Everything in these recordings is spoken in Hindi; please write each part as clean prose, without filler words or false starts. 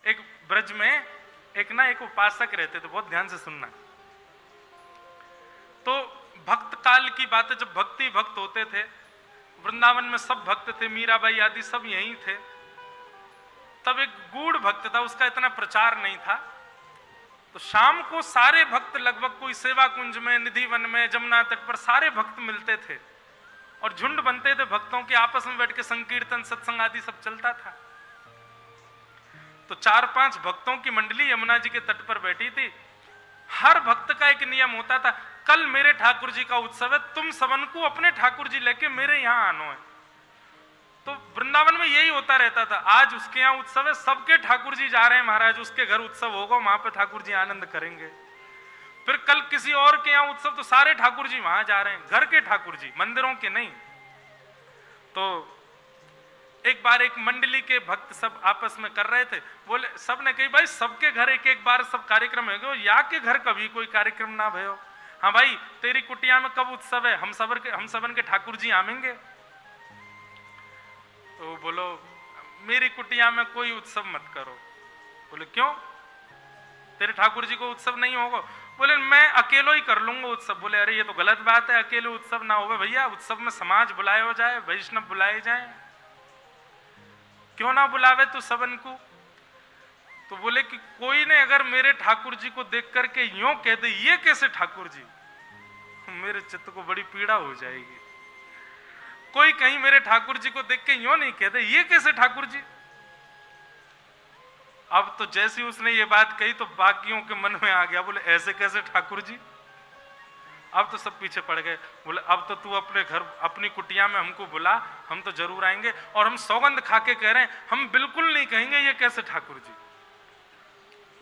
एक ब्रज में एक उपासक रहते थे, बहुत ध्यान से सुनना। तो भक्त काल की बात है, जब भक्ति भक्त होते थे, वृंदावन में सब भक्त थे, मीराबाई आदि सब यहीं थे। तब एक गूढ़ भक्त था, उसका इतना प्रचार नहीं था। तो शाम को सारे भक्त लगभग कोई सेवा कुंज में, निधि वन में, जमुना तट पर सारे भक्त मिलते थे और झुंड बनते थे भक्तों के, आपस में बैठ के संकीर्तन सत्संग आदि सब चलता था। तो 4-5 भक्तों की मंडली यमुना जी के तट पर बैठी थी। हर भक्त का एक नियम होता था, कल मेरे ठाकुर जी का उत्सव है, तुम सबन को अपने ठाकुर जी लेके मेरे यहां आनो है। तो वृंदावन में यही होता रहता था, आज उसके यहाँ उत्सव है, सबके ठाकुर जी जा रहे हैं महाराज, उसके घर उत्सव होगा, वहां पे ठाकुर जी आनंद करेंगे। फिर कल किसी और के यहाँ उत्सव, तो सारे ठाकुर जी वहां जा रहे हैं, घर के ठाकुर जी, मंदिरों के नहीं। तो एक बार एक मंडली के भक्त सब आपस में कर रहे थे, बोले, सब ने कही भाई सबके घर एक एक बार सब कार्यक्रम है, या के घर कभी कोई कार्यक्रम ना भयो। हाँ भाई, तेरी कुटिया में कब उत्सव है, हम सबन के ठाकुर जी आवेंगे। तो बोलो, मेरी कुटिया में कोई उत्सव मत करो। बोले क्यों, तेरे ठाकुर जी को उत्सव नहीं होगा? बोले मैं अकेलो ही कर लूंगा उत्सव। बोले अरे ये तो गलत बात है, अकेले उत्सव ना होवे भैया, उत्सव में समाज बुलाए हो जाए, वैष्णव बुलाए जाए। क्यों ना बुलावे तू सबन को? तो बोले कि कोई ने अगर मेरे ठाकुर जी को देख करके यूं कह दे ये कैसे ठाकुर जी, मेरे चित्त को बड़ी पीड़ा हो जाएगी। कोई कहीं मेरे ठाकुर जी को देख के यूं नहीं कह दे ये कैसे ठाकुर जी। अब तो जैसी उसने ये बात कही तो बाकियों के मन में आ गया, बोले ऐसे कैसे ठाकुर जी। अब तो सब पीछे पड़ गए। बोले अब तो तू अपने घर अपनी कुटिया में हमको बुला, हम तो जरूर आएंगे, और हम सौगंध खा के कह रहे हैं हम बिल्कुल नहीं कहेंगे ये कैसे ठाकुर जी।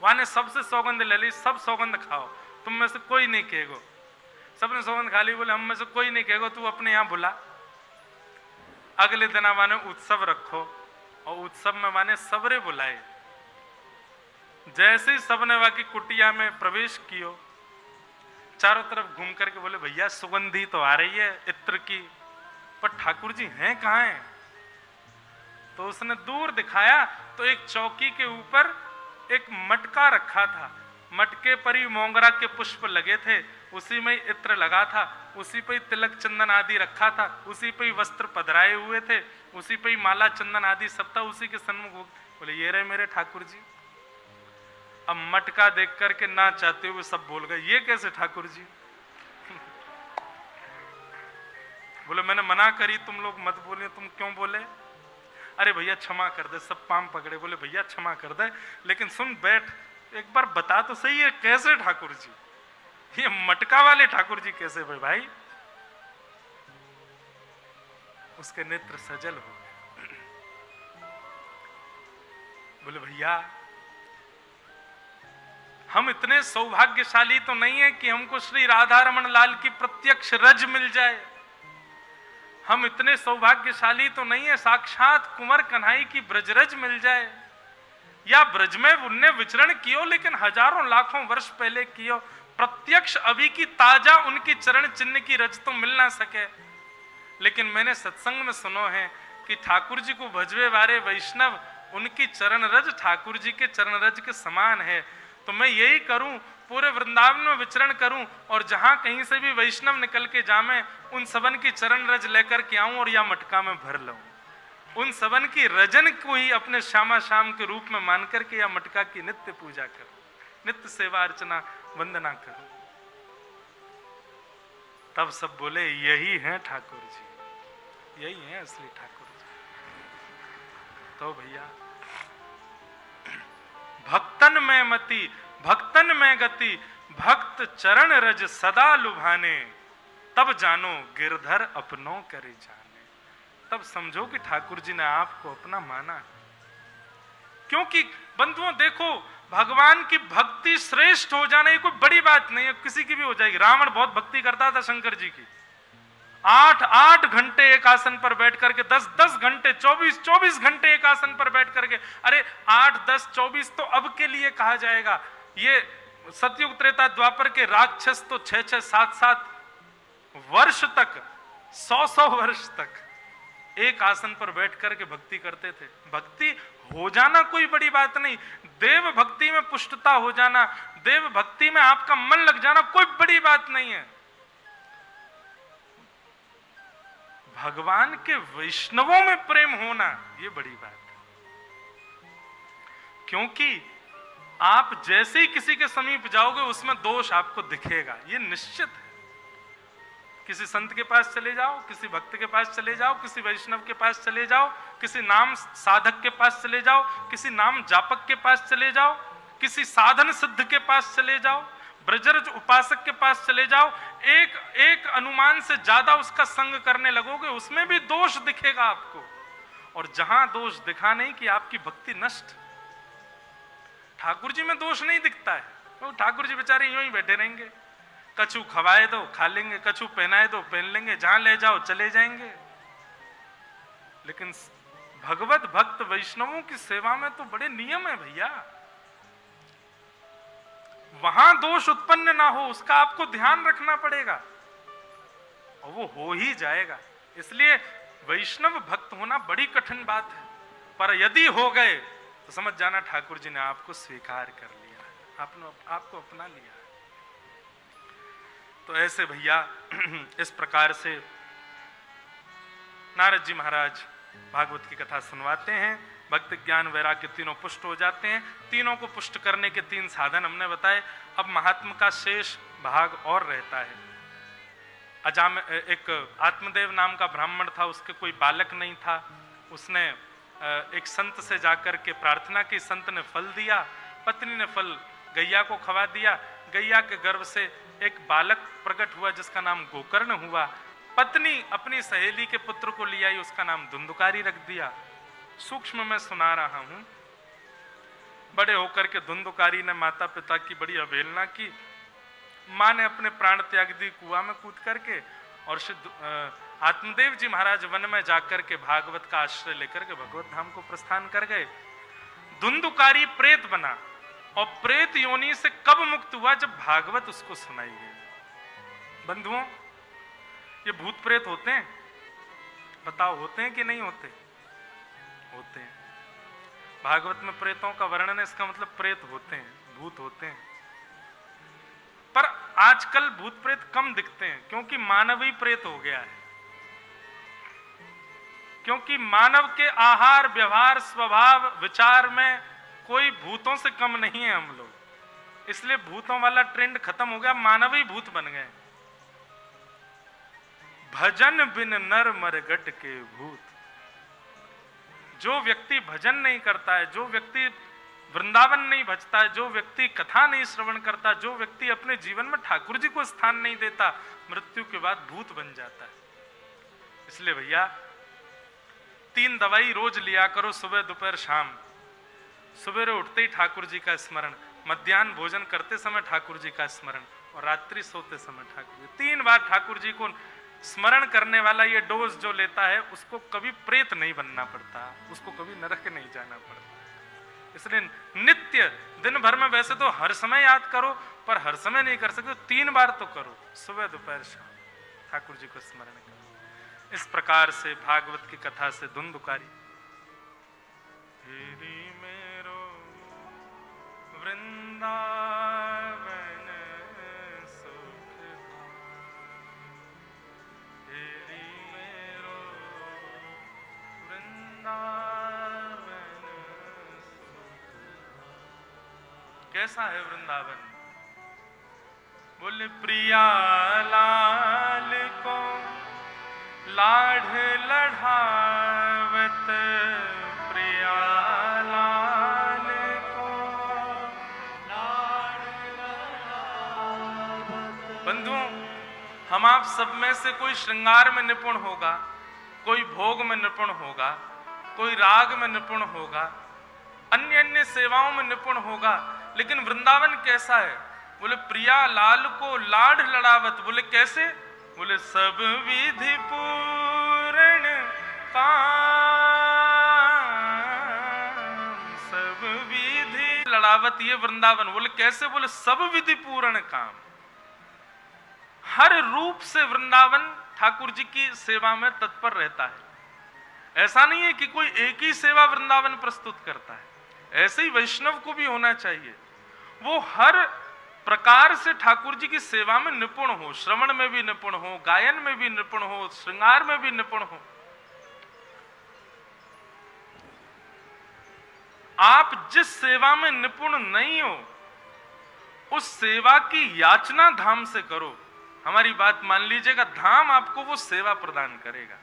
वहां ने सबसे सौगंध ले ली, सब सौगंध खाओ, तुम में से कोई नहीं कहेगो। सबने सौगंध खा ली, बोले हम में से कोई नहीं कहेगो, तू अपने यहाँ बुला। अगले दिन माने उत्सव रखो, और उत्सव में माने सबरे बुलाए। जैसे ही सबने वहां की कुटिया में प्रवेश कियो, चारों तरफ घूम करके बोले भैया सुगंधी तो आ रही है इत्र की, पर ठाकुर जी हैं कहाँ हैं? तो उसने दूर दिखाया तो एक चौकी के ऊपर एक मटका रखा था, मटके पर ही मोंगरा के पुष्प लगे थे, उसी में इत्र लगा था, उसी पे तिलक चंदन आदि रखा था, उसी पे वस्त्र पधराए हुए थे, उसी पे माला चंदन आदि सब था, उसी के सन्मुख। बोले ये रहे मेरे ठाकुर जी। अब मटका देख करके ना चाहते हुए सब बोल गए ये कैसे ठाकुर जी। बोले मैंने मना करी, तुम लोग मत बोले, तुम क्यों बोले? अरे भैया क्षमा कर दे, सब पाम पकड़े। बोले भैया क्षमा कर दे, लेकिन सुन बैठ, एक बार बता तो सही है कैसे ठाकुर जी, ये मटका वाले ठाकुर जी कैसे भाई? उसके नेत्र सजल हो गए। बोले भैया हम इतने सौभाग्यशाली तो नहीं है कि हमको श्री राधा रमन लाल की प्रत्यक्ष रज मिल जाए, हम इतने सौभाग्यशाली तो नहीं है साक्षात कुंवर कन्हई की ब्रजरज मिल जाए, या ब्रज में उनने विचरण कियो लेकिन हजारों लाखों वर्ष पहले कियो, प्रत्यक्ष अभी की ताजा उनकी चरण चिन्ह की रज तो मिल ना सके। लेकिन मैंने सत्संग में सुनो है कि ठाकुर जी को भजवे वाले वैष्णव उनकी चरण रज ठाकुर जी के चरण रज के समान है। तो मैं यही करूं, पूरे वृंदावन में विचरण करूं, और जहां कहीं से भी वैष्णव निकल के जामे उन सबन की चरण रज लेकर के आऊं और या मटका में भर लूं, उन सबन की रजन को ही अपने श्यामा श्याम के रूप में मान करके या मटका की नित्य पूजा करूं, नित्य सेवा अर्चना वंदना करूं। तब सब बोले यही है ठाकुर जी, यही है असली ठाकुर जी। तो भैया भक्तन में मति भक्तन में गति, भक्त चरण रज सदा लुभाने, तब जानो गिरधर अपनों करे जाने। तब समझो कि ठाकुर जी ने आपको अपना माना। क्योंकि बंधुओं देखो, भगवान की भक्ति श्रेष्ठ हो जाना ये कोई बड़ी बात नहीं है, किसी की भी हो जाएगी। रावण बहुत भक्ति करता था शंकर जी की, 8-8 घंटे एक आसन पर बैठ करके, 10-10 घंटे, 24-24 घंटे एक आसन पर बैठ करके। अरे 8, 10, 24 तो अब के लिए कहा जाएगा, ये सतयुग त्रेता द्वापर के राक्षस तो 6-6, 7-7 वर्ष तक, 100-100 वर्ष तक एक आसन पर बैठ करके भक्ति करते थे। भक्ति हो जाना कोई बड़ी बात नहीं, देव भक्ति में पुष्टता हो जाना, देव भक्ति में आपका मन लग जाना कोई बड़ी बात नहीं है। भगवान के वैष्णवों में प्रेम होना ये बड़ी बात है। क्योंकि आप जैसे ही किसी के समीप जाओगे उसमें दोष आपको दिखेगा, ये निश्चित है। किसी संत के पास चले जाओ, किसी भक्त के पास चले जाओ, किसी वैष्णव के पास चले जाओ, किसी नाम साधक के पास चले जाओ, किसी नाम जापक के पास चले जाओ, किसी साधन सिद्ध के पास चले जाओ, ब्रजरज उपासक के पास चले जाओ, एक एक अनुमान से ज्यादा उसका संग करने लगोगे, उसमें भी दोष दिखेगा आपको। और जहां दोष दिखा नहीं कि आपकी भक्ति नष्ट। ठाकुर जी में दोष नहीं दिखता है, तो ठाकुर जी बेचारे यूं ही बैठे रहेंगे, कछु खवाए दो खा लेंगे, कछु पहनाए दो पहन लेंगे, जहां ले जाओ चले जाएंगे। लेकिन भगवत भक्त वैष्णवों की सेवा में तो बड़े नियम है भैया, वहां दोष उत्पन्न ना हो उसका आपको ध्यान रखना पड़ेगा, और वो हो ही जाएगा। इसलिए वैष्णव भक्त होना बड़ी कठिन बात है, पर यदि हो गए तो समझ जाना ठाकुर जी ने आपको स्वीकार कर लिया, आपको अपना लिया। तो ऐसे भैया इस प्रकार से नारद जी महाराज भागवत की कथा सुनवाते हैं, भक्ति ज्ञान वैराग्य तीनों पुष्ट हो जाते हैं। तीनों को पुष्ट करने के 3 साधन हमने बताए। अब महात्मा का शेष भाग और रहता है। एक आत्मदेव नाम का ब्राह्मण था, उसके कोई बालक नहीं था। उसने एक संत से जाकर के प्रार्थना की, संत ने फल दिया, पत्नी ने फल गैया को खवा दिया। गैया के गर्भ से एक बालक प्रकट हुआ जिसका नाम गोकर्ण हुआ। पत्नी अपनी सहेली के पुत्र को ले आई, उसका नाम धुंधुकारी रख दिया। सूक्ष्म में सुना रहा हूं। बड़े होकर के धुंधुकारी ने माता पिता की बड़ी अवहेलना की। मां ने अपने प्राण त्याग दी कुआं में कूद करके, और आत्मदेव जी महाराज वन में जाकर के भागवत का आश्रय लेकर के भगवत धाम को प्रस्थान कर गए। धुंधुकारी प्रेत बना, और प्रेत योनि से कब मुक्त हुआ? जब भागवत उसको सुनाई गई। बंधुओं, ये भूत प्रेत होते हैं? बताओ, होते हैं कि नहीं होते? होते हैं। भागवत में प्रेतों का वर्णन है, इसका मतलब प्रेत होते हैं, भूत होते हैं। पर आजकल भूत प्रेत कम दिखते हैं, क्योंकि मानव ही प्रेत हो गया है। क्योंकि मानव के आहार व्यवहार स्वभाव विचार में कोई भूतों से कम नहीं है हम लोग। इसलिए भूतों वाला ट्रेंड खत्म हो गया, मानव ही भूत बन गए। भजन बिन नर मरगट के भूत। जो व्यक्ति भजन नहीं करता है, जो व्यक्ति वृंदावन नहीं भजता है, जो व्यक्ति कथा नहीं श्रवण करता, जो व्यक्ति अपने जीवन में ठाकुर जी को स्थान नहीं देता, मृत्यु के बाद भूत बन जाता है। इसलिए भैया 3 दवाई रोज लिया करो, सुबह दोपहर शाम। सवेरे उठते ही ठाकुर जी का स्मरण, मध्याह्न भोजन करते समय ठाकुर जी का स्मरण, और रात्रि सोते समय ठाकुर जी। 3 बार ठाकुर जी को स्मरण करने वाला ये डोज जो लेता है, उसको कभी प्रेत नहीं बनना पड़ता, उसको कभी नरक नहीं जाना पड़ता। इसलिए नित्य दिन भर में वैसे तो हर समय याद करो, पर हर समय नहीं कर सकते, 3 बार तो करो, सुबह दोपहर शाम ठाकुर जी को स्मरण करो। इस प्रकार से भागवत की कथा से धुंधुकारी मेरो वृंदावन सुख मेरो वृंदावन सुख। कैसा है वृंदावन? बोले प्रिया लाल को लाढ़ लढ़ावत, प्रिया लाल को लाढ़ लढ़ावत। बंधुओं, हम आप सब में से कोई श्रृंगार में निपुण होगा, कोई भोग में निपुण होगा, कोई राग में निपुण होगा, अन्य अन्य सेवाओं में निपुण होगा, लेकिन वृंदावन कैसा है? बोले प्रिया लाल को लाढ़ लड़ावत। बोले कैसे? बोले सब विधि पूर्ण काम, सब विधि लड़ावत ये वृंदावन। बोले कैसे? बोले सब विधि पूर्ण काम। हर रूप से वृंदावन ठाकुर जी की सेवा में तत्पर रहता है। ऐसा नहीं है कि कोई एक ही सेवा वृंदावन प्रस्तुत करता है, ऐसे ही वैष्णव को भी होना चाहिए। वो हर प्रकार से ठाकुर जी की सेवा में निपुण हो, श्रवण में भी निपुण हो, गायन में भी निपुण हो, श्रृंगार में भी निपुण हो। आप जिस सेवा में निपुण नहीं हो, उस सेवा की याचना धाम से करो। हमारी बात मान लीजिएगा, धाम आपको वो सेवा प्रदान करेगा,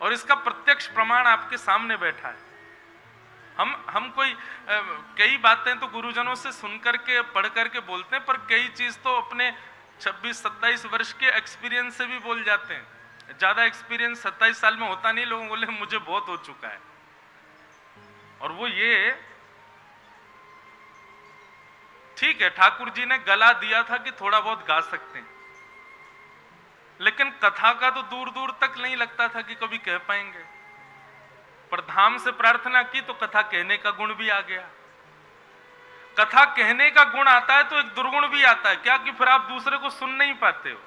और इसका प्रत्यक्ष प्रमाण आपके सामने बैठा है। हम कोई कई बातें तो गुरुजनों से सुन करके पढ़ करके बोलते हैं, पर कई चीज तो अपने 26-27 वर्ष के एक्सपीरियंस से भी बोल जाते हैं। ज्यादा एक्सपीरियंस 27 साल में होता नहीं, लोग बोले मुझे बहुत हो चुका है। और वो ये, ठीक है ठाकुर जी ने गला दिया था कि थोड़ा बहुत गा सकते हैं, लेकिन कथा का तो दूर दूर तक नहीं लगता था कि कभी कह पाएंगे। पर धाम से प्रार्थना की तो कथा कहने का गुण भी आ गया। कथा कहने का गुण आता है तो एक दुर्गुण भी आता है, क्या कि फिर आप दूसरे को सुन नहीं पाते हो।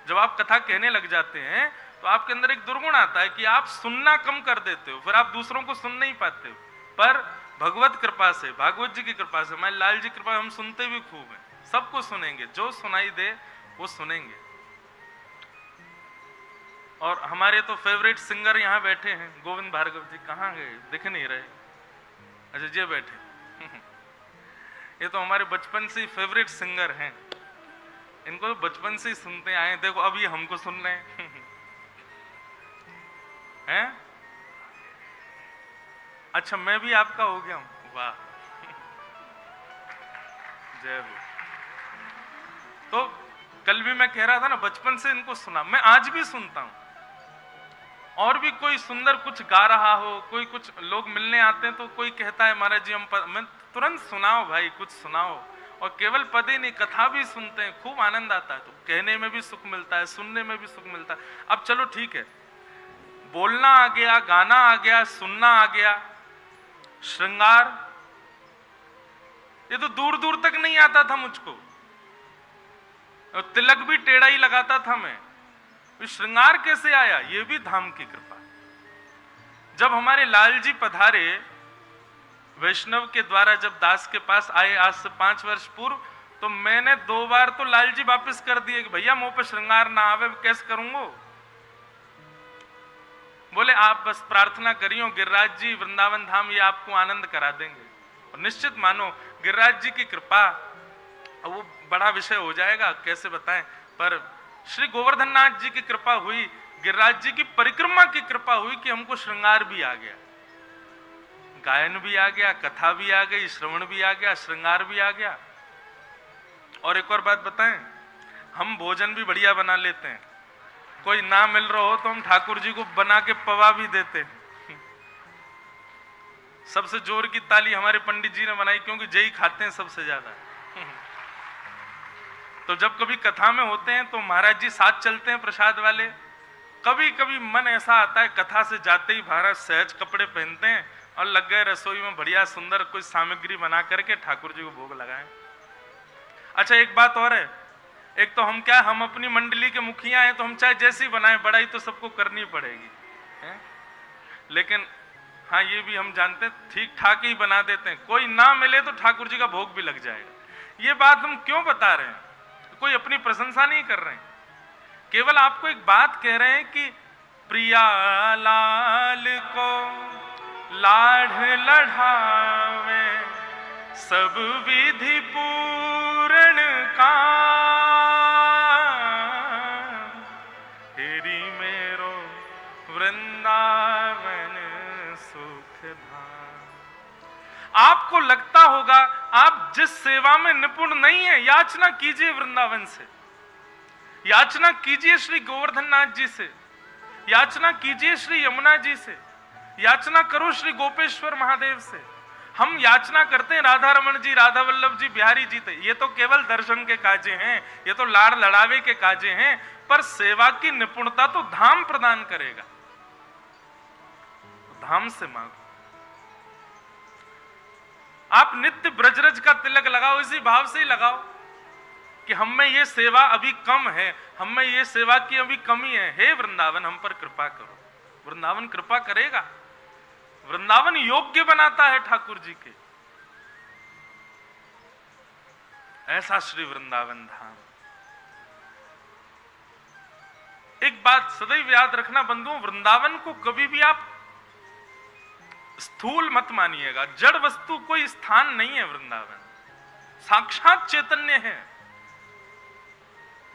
जब आप कथा कहने लग जाते हैं तो आपके अंदर एक दुर्गुण आता है कि आप सुनना कम कर देते हो, फिर आप दूसरों को सुन नहीं पाते हो। पर भगवत कृपा से, भागवत जी की कृपा से, हमारे लाल जी की कृपा, हम सुनते भी खूब हैं, सबको सुनेंगे, जो सुनाई दे वो सुनेंगे। और हमारे तो फेवरेट सिंगर यहाँ बैठे हैं, गोविंद भार्गव जी, कहाँ गए, दिख नहीं रहे। अच्छा जी बैठे ये तो हमारे बचपन से फेवरेट सिंगर हैं, इनको तो बचपन से ही सुनते आए। देखो अब ये हमको सुन रहे हैं। अच्छा मैं भी आपका हो गया हूं, वाह जय हो। तो कल भी मैं कह रहा था ना, बचपन से इनको सुना, मैं आज भी सुनता हूं। और भी कोई सुंदर कुछ गा रहा हो, कोई कुछ लोग मिलने आते हैं तो कोई कहता है महाराज जी मैं तुरंत सुनाओ भाई, कुछ सुनाओ। और केवल पद ही नहीं, कथा भी सुनते हैं, खूब आनंद आता है। तो कहने में भी सुख मिलता है, सुनने में भी सुख मिलता है। अब चलो ठीक है, बोलना आ गया, गाना आ गया, सुनना आ गया, श्रृंगार ये तो दूर दूर तक नहीं आता था मुझको। तिलक भी टेढ़ा ही लगाता था मैं, श्रृंगार कैसे आया? ये भी धाम की कृपा। जब हमारे लाल जी पधारे वैष्णव के द्वारा, जब दास के पास आए आज से 5 वर्ष पूर्व, तो मैंने 2 बार तो लाल जी वापस कर दिए कि भैया मुंह पे श्रृंगार ना आवे, कैसे करूंगा। बोले आप बस प्रार्थना करियो, गिरिराज जी वृंदावन धाम ये आपको आनंद करा देंगे। और निश्चित मानो गिरिराज जी की कृपा, वो बड़ा विषय हो जाएगा, कैसे बताएं। पर श्री गोवर्धन नाथ जी की कृपा हुई, गिरिराज जी की परिक्रमा की कृपा हुई कि हमको श्रृंगार भी आ गया, गायन भी आ गया, कथा भी आ गई, श्रवण भी आ गया, श्रृंगार भी आ गया। और एक और बात बताएं, हम भोजन भी बढ़िया बना लेते हैं। कोई ना मिल रहा हो तो हम ठाकुर जी को बना के पवा भी देते हैं। सबसे जोर की ताली हमारे पंडित जी ने बनाई, क्योंकि जय खाते हैं सबसे ज्यादा। तो जब कभी कथा में होते हैं तो महाराज जी साथ चलते हैं प्रसाद वाले। कभी कभी मन ऐसा आता है, कथा से जाते ही महाराज सहज कपड़े पहनते हैं और लग गए रसोई में बढ़िया सुंदर कोई सामग्री बना करके ठाकुर जी को भोग लगाएं। अच्छा एक बात और है, एक तो हम अपनी मंडली के मुखिया हैं, तो हम चाहे जैसी बनाएं, बड़ाई तो सबको करनी पड़ेगी है? लेकिन हाँ ये भी हम जानते हैं ठीक ठाक ही बना देते हैं, कोई ना मिले तो ठाकुर जी का भोग भी लग जाएगा। ये बात हम क्यों बता रहे हैं? कोई अपनी प्रशंसा नहीं कर रहे हैं, केवल आपको एक बात कह रहे हैं कि प्रिया लाल को लाढ़ लढ़ावे, सब विधि पूर्ण का, तेरी मेरो वृंदावन सुख धाम। आपको लगता होगा आप जिस सेवा में निपुण नहीं है, याचना कीजिए वृंदावन से, याचना कीजिए श्री गोवर्धन नाथ जी से, याचना कीजिए श्री यमुना जी से, याचना करो श्री गोपेश्वर महादेव से। हम याचना करते हैं राधा रमन जी, राधा वल्लभ जी, बिहारी जी थे, ये तो केवल दर्शन के काजे हैं, ये तो लाड़ लड़ावे के काजे हैं। पर सेवा की निपुणता तो धाम प्रदान करेगा, धाम से मांगो। आप नित्य ब्रजरज का तिलक लगाओ, इसी भाव से ही लगाओ कि हम में ये सेवा अभी कम है, हम में ये सेवा की अभी कमी है, हे वृंदावन हम पर कृपा करो। वृंदावन कृपा करेगा, वृंदावन योग्य बनाता है ठाकुर जी के। ऐसा श्री वृंदावन धाम। एक बात सदैव याद रखना बंधुओं, वृंदावन को कभी भी आप स्थूल मत मानिएगा। जड़ वस्तु कोई स्थान नहीं है वृंदावन, साक्षात चैतन्य है।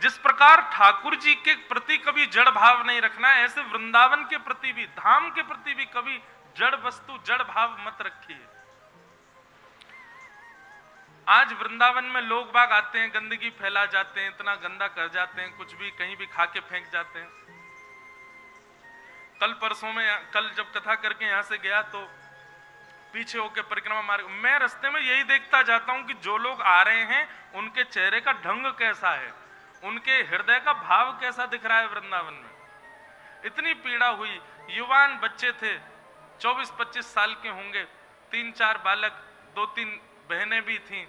जिस प्रकार ठाकुर जी के प्रति कभी जड़ भाव नहीं रखना है, ऐसे वृंदावन के प्रति भी, धाम के प्रति भी कभी जड़ वस्तु जड़ भाव मत रखिए। आज वृंदावन में लोग बाग आते हैं, गंदगी फैला जाते हैं, इतना गंदा कर जाते हैं, कुछ भी कहीं भी खा के फेंक जाते हैं। कल परसों में, कल जब कथा करके यहां से गया तो पीछे होके परिक्रमा मार्ग, मैं रास्ते में यही देखता जाता हूं कि जो लोग आ रहे हैं उनके चेहरे का ढंग कैसा है, उनके हृदय का भाव कैसा दिख रहा है वृंदावन में। इतनी पीड़ा हुई। युवान बच्चे थे, 24-25 साल के होंगे, 3-4 बालक, 2-3 बहनें भी थीं।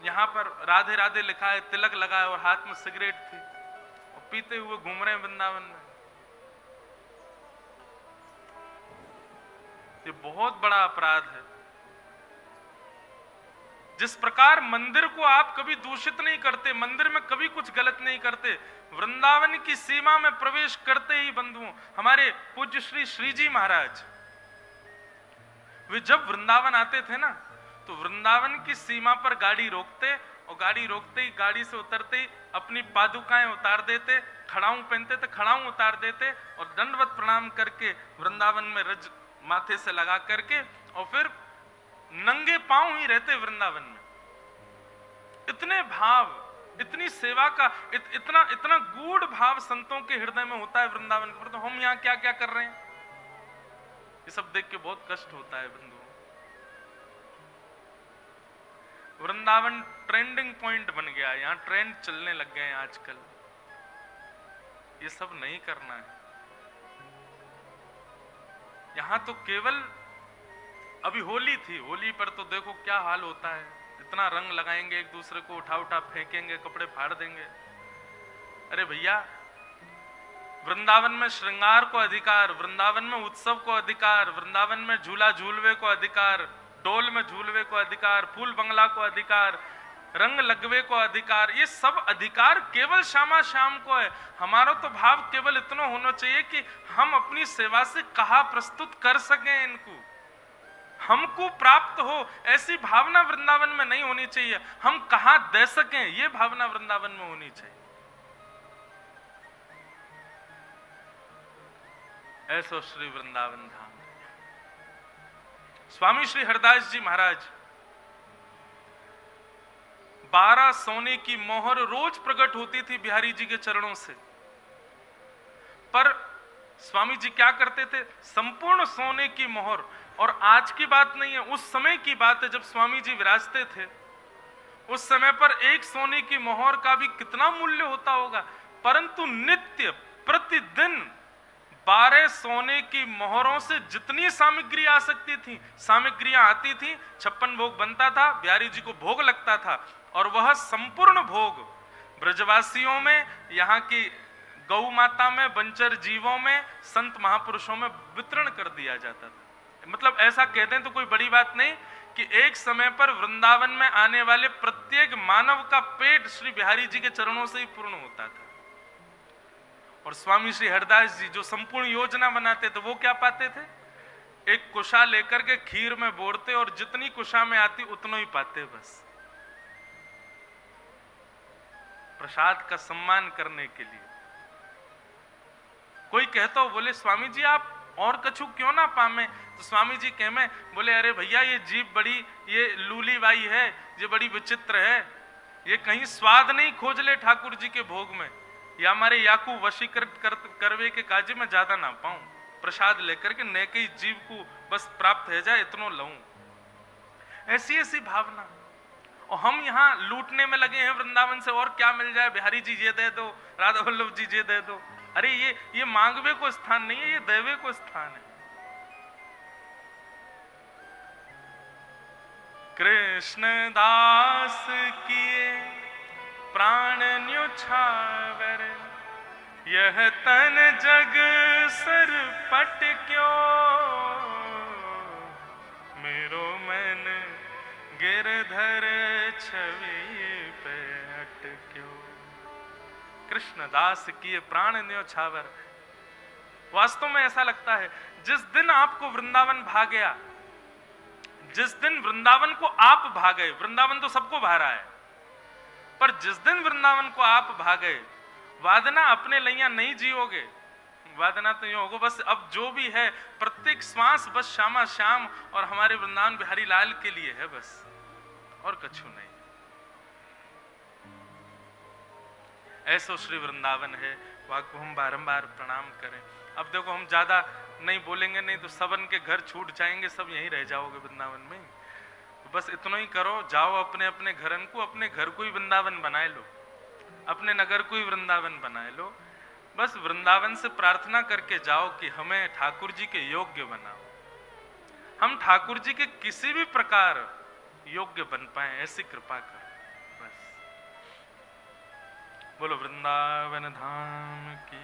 यहां पर राधे राधे लिखा है, तिलक लगा है और हाथ में सिगरेट थी, और पीते हुए घूम रहे हैं वृंदावन में। ये बहुत बड़ा अपराध है। जिस प्रकार मंदिर को आप कभी दूषित नहीं करते, मंदिर में कभी कुछ गलत नहीं करते, वृंदावन की सीमा में प्रवेश करते ही बंधुओं, हमारे पूज्य श्री श्रीजी महाराज वे जब वृंदावन आते थे ना, तो वृंदावन की सीमा पर गाड़ी रोकते, और गाड़ी रोकते ही, गाड़ी से उतरते ही अपनी पादुकाएं उतार देते, खड़ाऊं पहनते थे, खड़ाऊं उतार देते, और दंडवत प्रणाम करके वृंदावन में रज माथे से लगा करके, और फिर नंगे पांव ही रहते वृंदावन में। इतने भाव, इतनी सेवा का इतना इतना गूढ़ भाव संतों के हृदय में होता है वृंदावन पर। तो हम यहाँ क्या क्या कर रहे हैं, ये सब देख के बहुत कष्ट होता है बंधु। वृंदावन ट्रेंडिंग पॉइंट बन गया, यहाँ ट्रेंड चलने लग गए हैं आजकल। ये सब नहीं करना है। यहां तो केवल, अभी होली थी, होली पर तो देखो क्या हाल होता है, इतना रंग लगाएंगे, एक दूसरे को उठा उठा फेंकेंगे, कपड़े फाड़ देंगे। अरे भैया, वृंदावन में श्रृंगार को अधिकार, वृंदावन में उत्सव को अधिकार, वृंदावन में झूला झूलवे को अधिकार, डोल में झूलवे को अधिकार, फूल बंगला को अधिकार, रंग लगवे को अधिकार, ये सब अधिकार केवल श्यामा श्याम को है। हमारा तो भाव केवल इतना होना चाहिए कि हम अपनी सेवा से कहाँ प्रस्तुत कर सकें इनको, हमको प्राप्त हो, ऐसी भावना वृंदावन में नहीं होनी चाहिए। हम कहाँ दे सकें, ये भावना वृंदावन में होनी चाहिए। ऐसा श्री वृंदावन धाम। स्वामी श्री हरदास जी महाराज 12 सोने की मोहर रोज प्रकट होती थी बिहारी जी के चरणों से, पर स्वामी जी क्या करते थे, संपूर्ण सोने की मोहर। और आज की बात नहीं है, उस समय की बात है जब स्वामी जी विराजते थे। उस समय पर एक सोने की मोहर का भी कितना मूल्य होता होगा, परंतु नित्य प्रतिदिन 12 सोने की मोहरों से जितनी सामग्री आ सकती थी, सामग्रियां आती थी, 56 भोग बनता था, बिहारी जी को भोग लगता था, और वह संपूर्ण भोग ब्रजवासियों में, यहाँ की गौ माता में, बंचर जीवों में, संत महापुरुषों में वितरण कर दिया जाता था। मतलब ऐसा कह दें तो कोई बड़ी बात नहीं कि एक समय पर वृंदावन में आने वाले प्रत्येक मानव का पेट श्री बिहारी जी के चरणों से ही पूर्ण होता था। और स्वामी श्री हरदास जी जो संपूर्ण योजना बनाते थे, वो क्या पाते थे, एक कुशा लेकर के खीर में बोरते, और जितनी कुशा में आती उतना ही पाते, बस प्रसाद का सम्मान करने के लिए। कोई कहता हो, बोले स्वामी जी आप और कछु क्यों ना पामे, तो स्वामी जी कहमे, बोले अरे भैया ये जीभ बड़ी, ये लूली बाई है, ये बड़ी विचित्र है, ये कहीं स्वाद नहीं खोज ले ठाकुर जी के भोग में, या हमारे याकू वशीकृत करवे के काजे में ज्यादा ना पाऊं, प्रसाद लेकर के नेके जीव को बस प्राप्त है जाए, इतनो लऊं। ऐसी ऐसी भावना। और हम यहाँ लूटने में लगे हैं वृंदावन से, और क्या मिल जाए, बिहारी जी ये दे दो, राधा वल्लभ जी ये दे दो। अरे ये मांगवे को स्थान नहीं है, ये देवे को स्थान है। कृष्ण दास किए प्राण न्योछावर, यह तन जग सर पट क्यों, मेरो मन गिरधर छवि पे अटक्यो। कृष्णदास किए प्राण न्योछावर। वास्तव में ऐसा लगता है जिस दिन आपको वृंदावन भा गया, जिस दिन वृंदावन को आप भा गए, वृंदावन तो सबको भा रहा है, पर जिस दिन वृंदावन को आप भा गए, वादना अपने लैया नहीं जियोगे। वादना तो यूं होगा बस अब जो भी है प्रत्येक श्वास बस श्यामा श्याम और हमारे वृंदावन बिहारी लाल के लिए है, बस और कछु नहीं। ऐसो श्री वृंदावन है, वहां को हम बारंबार प्रणाम करें। अब देखो हम ज्यादा नहीं बोलेंगे, नहीं तो सबन के घर छूट जाएंगे, सब यहीं रह जाओगे वृंदावन में। तो बस इतना ही करो, जाओ अपने अपने घरन को, अपने घर को ही वृंदावन बनाए लो, अपने नगर को ही वृंदावन बनाए लो। बस वृंदावन से प्रार्थना करके जाओ कि हमें ठाकुर जी के योग्य बनाओ, हम ठाकुर जी के किसी भी प्रकार योग्य बन पाए, ऐसी कृपा करो बस। बोलो वृंदावन धाम की।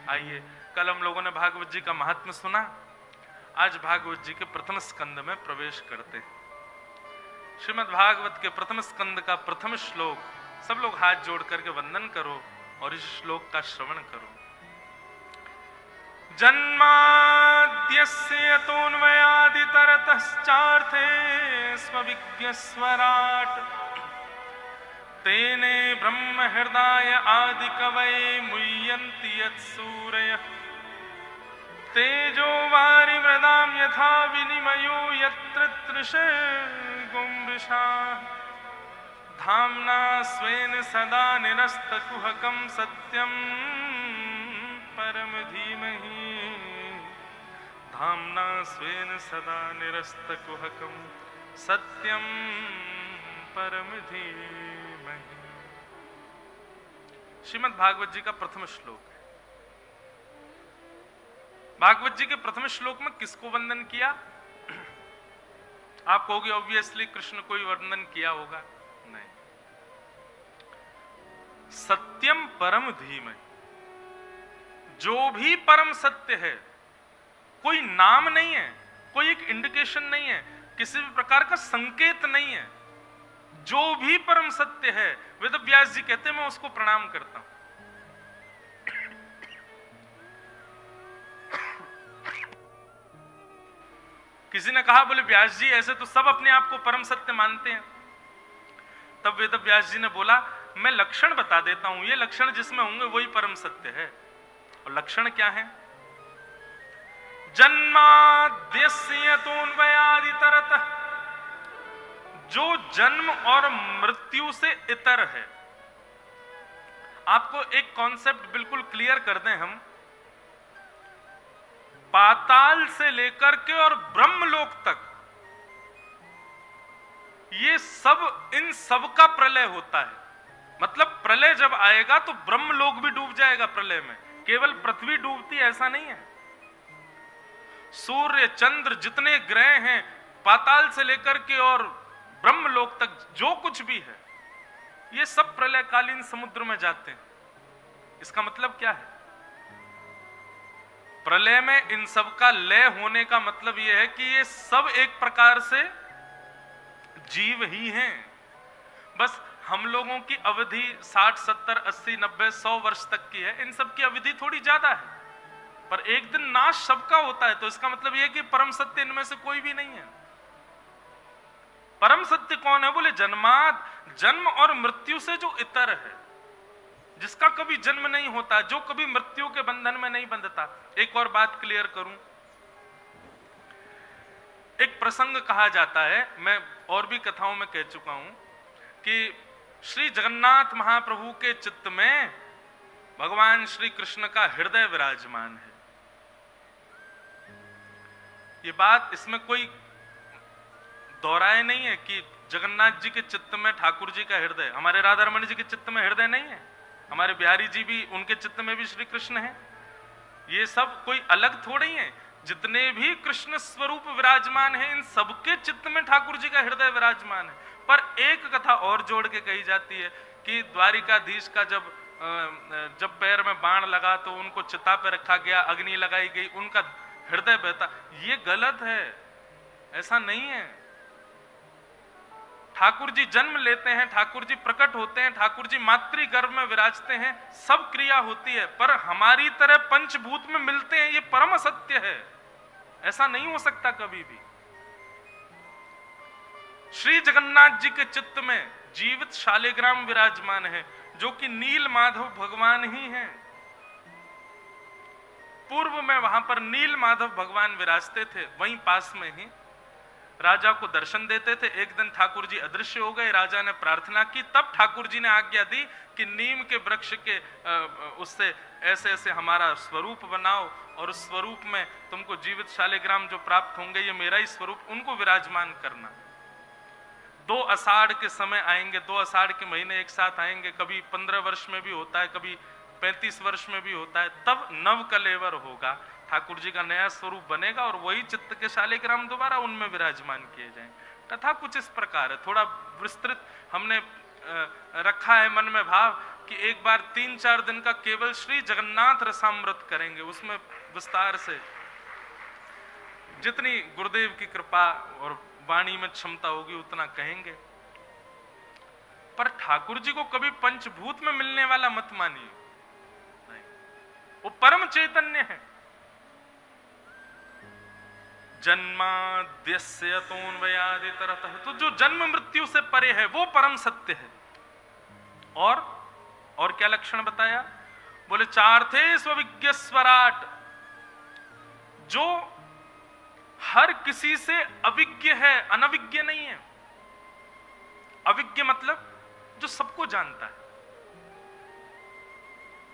आइए, कल हम लोगों ने भागवत जी का महात्म्य सुना, आज भागवत जी के प्रथम स्कंद में प्रवेश करते हैं। श्रीमद् भागवत के प्रथम स्कंद का प्रथम श्लोक, सब लोग हाथ जोड़ करके वंदन करो और इस श्लोक का श्रवण करो। जन्माद्यस्य यतोऽन्वयादितरतश्चार्थे स्वविज्ञस्वराट् तेने ब्रह्म हृदय आदि कवये मुह्यन्ति यत्सूरयः तेजो वारिमृदां यथा विनिमयो यत्र तृषर्गो मृषा धाम्ना स्वेन सदा निरस्तकुहकं सत्यं परम धीमहि धाम्ना स्वेन सदा निरस्तकुहकं सत्यं परम धीमहि। श्रीमद् भागवत जी का प्रथम श्लोक है। भागवत जी के प्रथम श्लोक में किसको वंदन किया? आप कहोगे ऑब्वियसली कृष्ण को ही वंदन किया होगा, नहीं। सत्यम परम धीमहि, जो भी परम सत्य है, कोई नाम नहीं है, कोई एक इंडिकेशन नहीं है, किसी भी प्रकार का संकेत नहीं है, जो भी परम सत्य है वेद व्यास जी कहते हैं मैं उसको प्रणाम करता हूं। किसी ने कहा बोले व्यास जी ऐसे तो सब अपने आप को परम सत्य मानते हैं। तब वेद व्यास जी ने बोला मैं लक्षण बता देता हूं, ये लक्षण जिसमें होंगे वही परम सत्य है। और लक्षण क्या है? जन्माद्यस्य यतोऽन्वयादितरतः, जो जन्म और मृत्यु से इतर है। आपको एक कॉन्सेप्ट बिल्कुल क्लियर कर दें हम, पाताल से लेकर के और ब्रह्मलोक तक ये सब, इन सब का प्रलय होता है। मतलब प्रलय जब आएगा तो ब्रह्मलोक भी डूब जाएगा प्रलय में, केवल पृथ्वी डूबती ऐसा नहीं है। सूर्य चंद्र जितने ग्रह हैं, पाताल से लेकर के और ब्रह्मलोक तक जो कुछ भी है, ये सब प्रलयकालीन समुद्र में जाते हैं। इसका मतलब क्या है? प्रलय में इन सब का लय होने का मतलब यह है कि ये सब एक प्रकार से जीव ही हैं। बस हम लोगों की अवधि 60, 70, 80, 90, 100 वर्ष तक की है, इन सब की अवधि थोड़ी ज्यादा है, पर एक दिन नाश सबका होता है। तो इसका मतलब यह कि परम सत्य इनमें से कोई भी नहीं है। परम सत्य कौन है? बोले जन्माद, जन्म और मृत्यु से जो इतर है, जिसका कभी जन्म नहीं होता, जो कभी मृत्यु के बंधन में नहीं बंधता। एक और बात क्लियर करूं, एक प्रसंग कहा जाता है, मैं और भी कथाओं में कह चुका हूं कि श्री जगन्नाथ महाप्रभु के चित्त में भगवान श्री कृष्ण का हृदय विराजमान है। ये बात, इसमें कोई दोहराए नहीं है कि जगन्नाथ जी के चित्त में ठाकुर जी का हृदय, हमारे राधा रमण जी के चित्त में हृदय नहीं है, हमारे बिहारी जी भी, उनके चित्त में भी श्री कृष्ण है। ये सब कोई अलग थोड़ी है। जितने भी कृष्ण स्वरूप विराजमान है, इन सबके चित्त में ठाकुर जी का हृदय विराजमान है। पर एक कथा और जोड़ के कही जाती है कि द्वारिकाधीश का जब जब पैर में बाण लगा तो उनको चिता पे रखा गया, अग्नि लगाई गई, उनका हृदय बहता, ये गलत है, ऐसा नहीं है। ठाकुर जी जन्म लेते हैं, ठाकुर जी प्रकट होते हैं, ठाकुर जी मातृ गर्भ में विराजते हैं, सब क्रिया होती है, पर हमारी तरह पंचभूत में मिलते हैं, ये परम सत्य है, ऐसा नहीं हो सकता कभी भी। श्री जगन्नाथ जी के चित्त में जीवित शालिग्राम विराजमान है, जो कि नील माधव भगवान ही हैं। पूर्व में वहां पर नील माधव भगवान विराजते थे, वहीं पास में ही राजा को दर्शन देते थे। एक दिन ठाकुर जी अदृश्य हो गए, राजा ने प्रार्थना की, तब ठाकुर जी ने आज्ञा दी कि नीम के वृक्ष के उससे ऐसे ऐसे हमारा स्वरूप बनाओ, और उस स्वरूप में तुमको जीवित शालिग्राम जो प्राप्त होंगे, ये मेरा ही स्वरूप, उनको विराजमान करना। 2 आषाढ़ के समय आएंगे, 2 आषाढ़ के महीने एक साथ आएंगे, कभी 15 वर्ष में भी होता है, कभी 35 वर्ष में भी होता है, तब नव कलेवर होगा, ठाकुर जी का नया स्वरूप बनेगा, और वही चित्त के शालिग्राम दोबारा उनमें विराजमान किए जाएं। कथा कुछ इस प्रकार है, थोड़ा विस्तृत हमने रखा है मन में भाव कि एक बार 3-4 दिन का केवल श्री जगन्नाथ रसामृत करेंगे, उसमें विस्तार से जितनी गुरुदेव की कृपा और वाणी में क्षमता होगी उतना कहेंगे। पर ठाकुर जी को कभी पंचभूत में मिलने वाला मत मानिए, नहीं, वो परम चैतन्य है। जन्माद्यस्य तोन्वयादितरतः, तो जो जन्म मृत्यु से परे है वो परम सत्य है। और क्या लक्षण बताया? बोले चार्थे स्वविज्ञ स्वराट, जो हर किसी से अविज्ञ है, अनविज्ञ नहीं है। अविज्ञ मतलब जो सबको जानता है।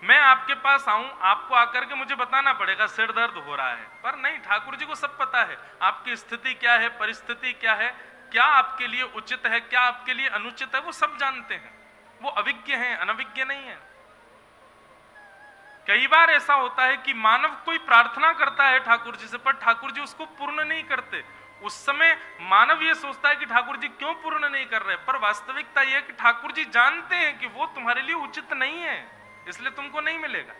मैं आपके पास आऊं, आपको आकर के मुझे बताना पड़ेगा सिर दर्द हो रहा है, पर नहीं, ठाकुर जी को सब पता है, आपकी स्थिति क्या है, परिस्थिति क्या है, क्या आपके लिए उचित है, क्या आपके लिए अनुचित है, वो सब जानते हैं। वो अविज्ञ हैं, अनविज्ञ नहीं है। कई बार ऐसा होता है कि मानव कोई प्रार्थना करता है ठाकुर जी से, पर ठाकुर जी उसको पूर्ण नहीं करते। उस समय मानव ये सोचता है कि ठाकुर जी क्यों पूर्ण नहीं कर रहे, पर वास्तविकता यह है कि ठाकुर जी जानते हैं कि वो तुम्हारे लिए उचित नहीं है, इसलिए तुमको नहीं मिलेगा।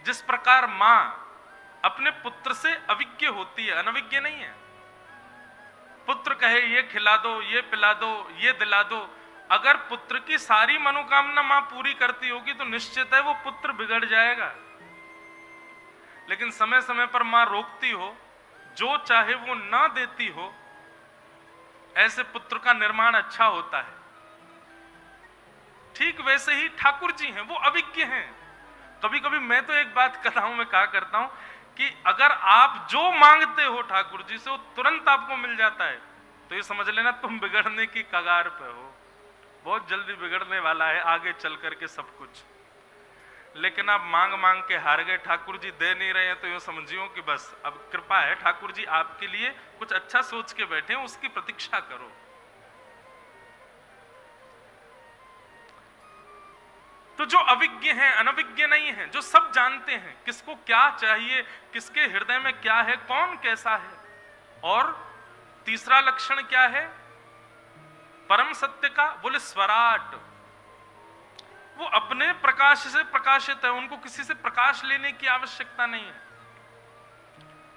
जिस प्रकार मां अपने पुत्र से अविज्ञ होती है, अनविज्ञ नहीं है। पुत्र कहे ये खिला दो, ये पिला दो, ये दिला दो, अगर पुत्र की सारी मनोकामना मां पूरी करती होगी तो निश्चित है वो पुत्र बिगड़ जाएगा। लेकिन समय समय पर मां रोकती हो, जो चाहे वो ना देती हो, ऐसे पुत्र का निर्माण अच्छा होता है। ठीक वैसे ही ठाकुर जी हैं, वो अविज्ञ हैं। कभी कभी मैं तो एक बात कथाओं में कहा करता हूं कि अगर आप जो मांगते हो ठाकुर जी से वो तुरंत आपको मिल जाता है, तो ये समझ लेना तुम बिगड़ने की कगार पे हो, बहुत जल्दी बिगड़ने वाला है आगे चल करके सब कुछ। लेकिन आप मांग मांग के हार गए, ठाकुर जी दे नहीं रहे हैं, तो यूं समझियो कि बस अब कृपा है, ठाकुर जी आपके लिए कुछ अच्छा सोच के बैठे हैं, उसकी प्रतीक्षा करो। तो जो अविज्ञ हैं, अनविज्ञ नहीं हैं, जो सब जानते हैं किसको क्या चाहिए, किसके हृदय में क्या है, कौन कैसा है। और तीसरा लक्षण क्या है परम सत्य का? बोले स्वराट, वो अपने प्रकाश से प्रकाशित है, उनको किसी से प्रकाश लेने की आवश्यकता नहीं है।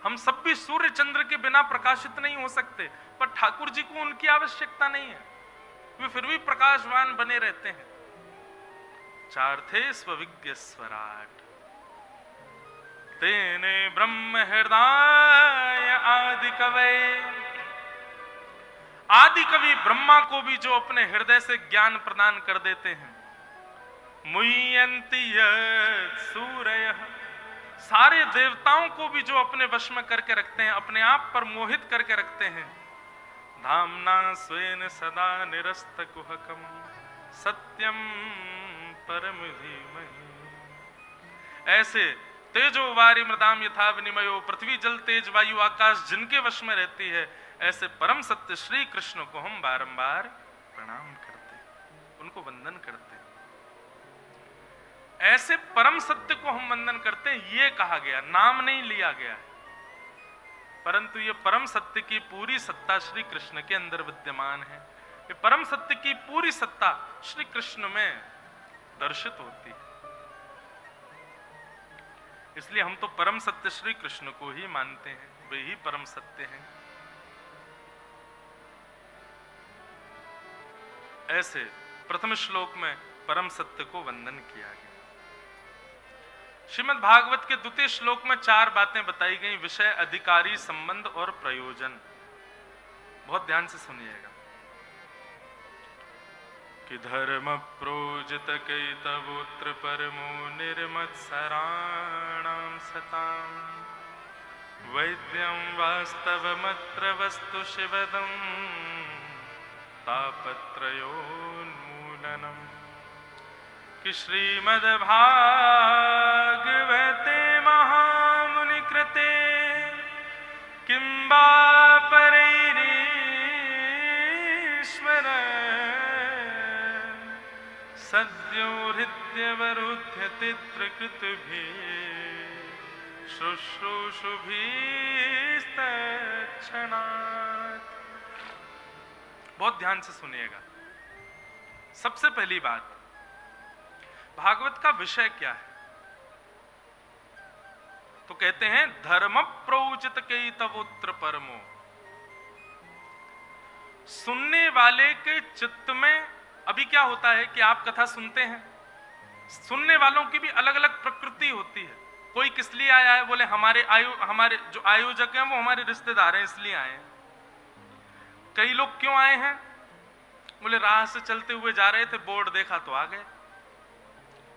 हम सब भी सूर्य चंद्र के बिना प्रकाशित नहीं हो सकते, पर ठाकुर जी को उनकी आवश्यकता नहीं है, वे फिर भी प्रकाशवान बने रहते हैं। चार्थे स्वविज्ञ स्वराट, तेने ब्रह्म हृदय आदि कवि, आदि कवि ब्रह्मा को भी जो अपने हृदय से ज्ञान प्रदान कर देते हैं। मुह्यन्ति यत् सूरयः, सारे देवताओं को भी जो अपने वश में करके रखते हैं, अपने आप पर मोहित करके रखते हैं। धाम्ना स्वेन सदा निरस्तकुहकम् सत्यम परम धीमहि, ऐसे तेजो वारी मृदाम यथा विनिमयो, पृथ्वी जल तेज वायु आकाश जिनके वश में रहती है, ऐसे परम सत्य श्री कृष्ण को हम बारंबार प्रणाम करते हैं, उनको वंदन करते हैं। ऐसे परम सत्य को हम वंदन करते हैं, ये कहा गया, नाम नहीं लिया गया है, परंतु ये परम सत्य की पूरी सत्ता श्री कृष्ण के अंदर विद्यमान है। ये परम सत्य की पूरी सत्ता श्री कृष्ण में दर्शित होती है। इसलिए हम तो परम सत्य श्री कृष्ण को ही मानते हैं, वे ही परम सत्य हैं। ऐसे प्रथम श्लोक में परम सत्य को वंदन किया गया। श्रीमद् भागवत के द्वितीय श्लोक में 4 बातें बताई गई, विषय, अधिकारी, संबंध और प्रयोजन। बहुत ध्यान से सुनिएगा। कि धर्म प्रोजित कैतवोत्र परमो निर्मत्सराणां सतां वैद्यं वास्तवमत्र वस्तु शिवदं तापत्रयोन्मूलनम्। कि श्रीमद्भागवते महामुनि कृते किं वा परैरीश्वर सद्यो हृद्यवरुध्यते प्रकृतिभिः शुश्रूषुभिस्तत्क्षणात्। बहुत ध्यान से सुनिएगा। सबसे पहली बात, भागवत का विषय क्या है? तो कहते हैं धर्म प्रोचित कैतवोत्र परमो। सुनने वाले के चित्त में अभी क्या होता है कि आप कथा सुनते हैं, सुनने वालों की भी अलग अलग प्रकृति होती है। कोई किस लिए आया है? बोले हमारे जो आयोजक हैं वो हमारे रिश्तेदार हैं इसलिए आए हैं। कई लोग क्यों आए हैं? बोले राह से चलते हुए जा रहे थे, बोर्ड देखा तो आ गए।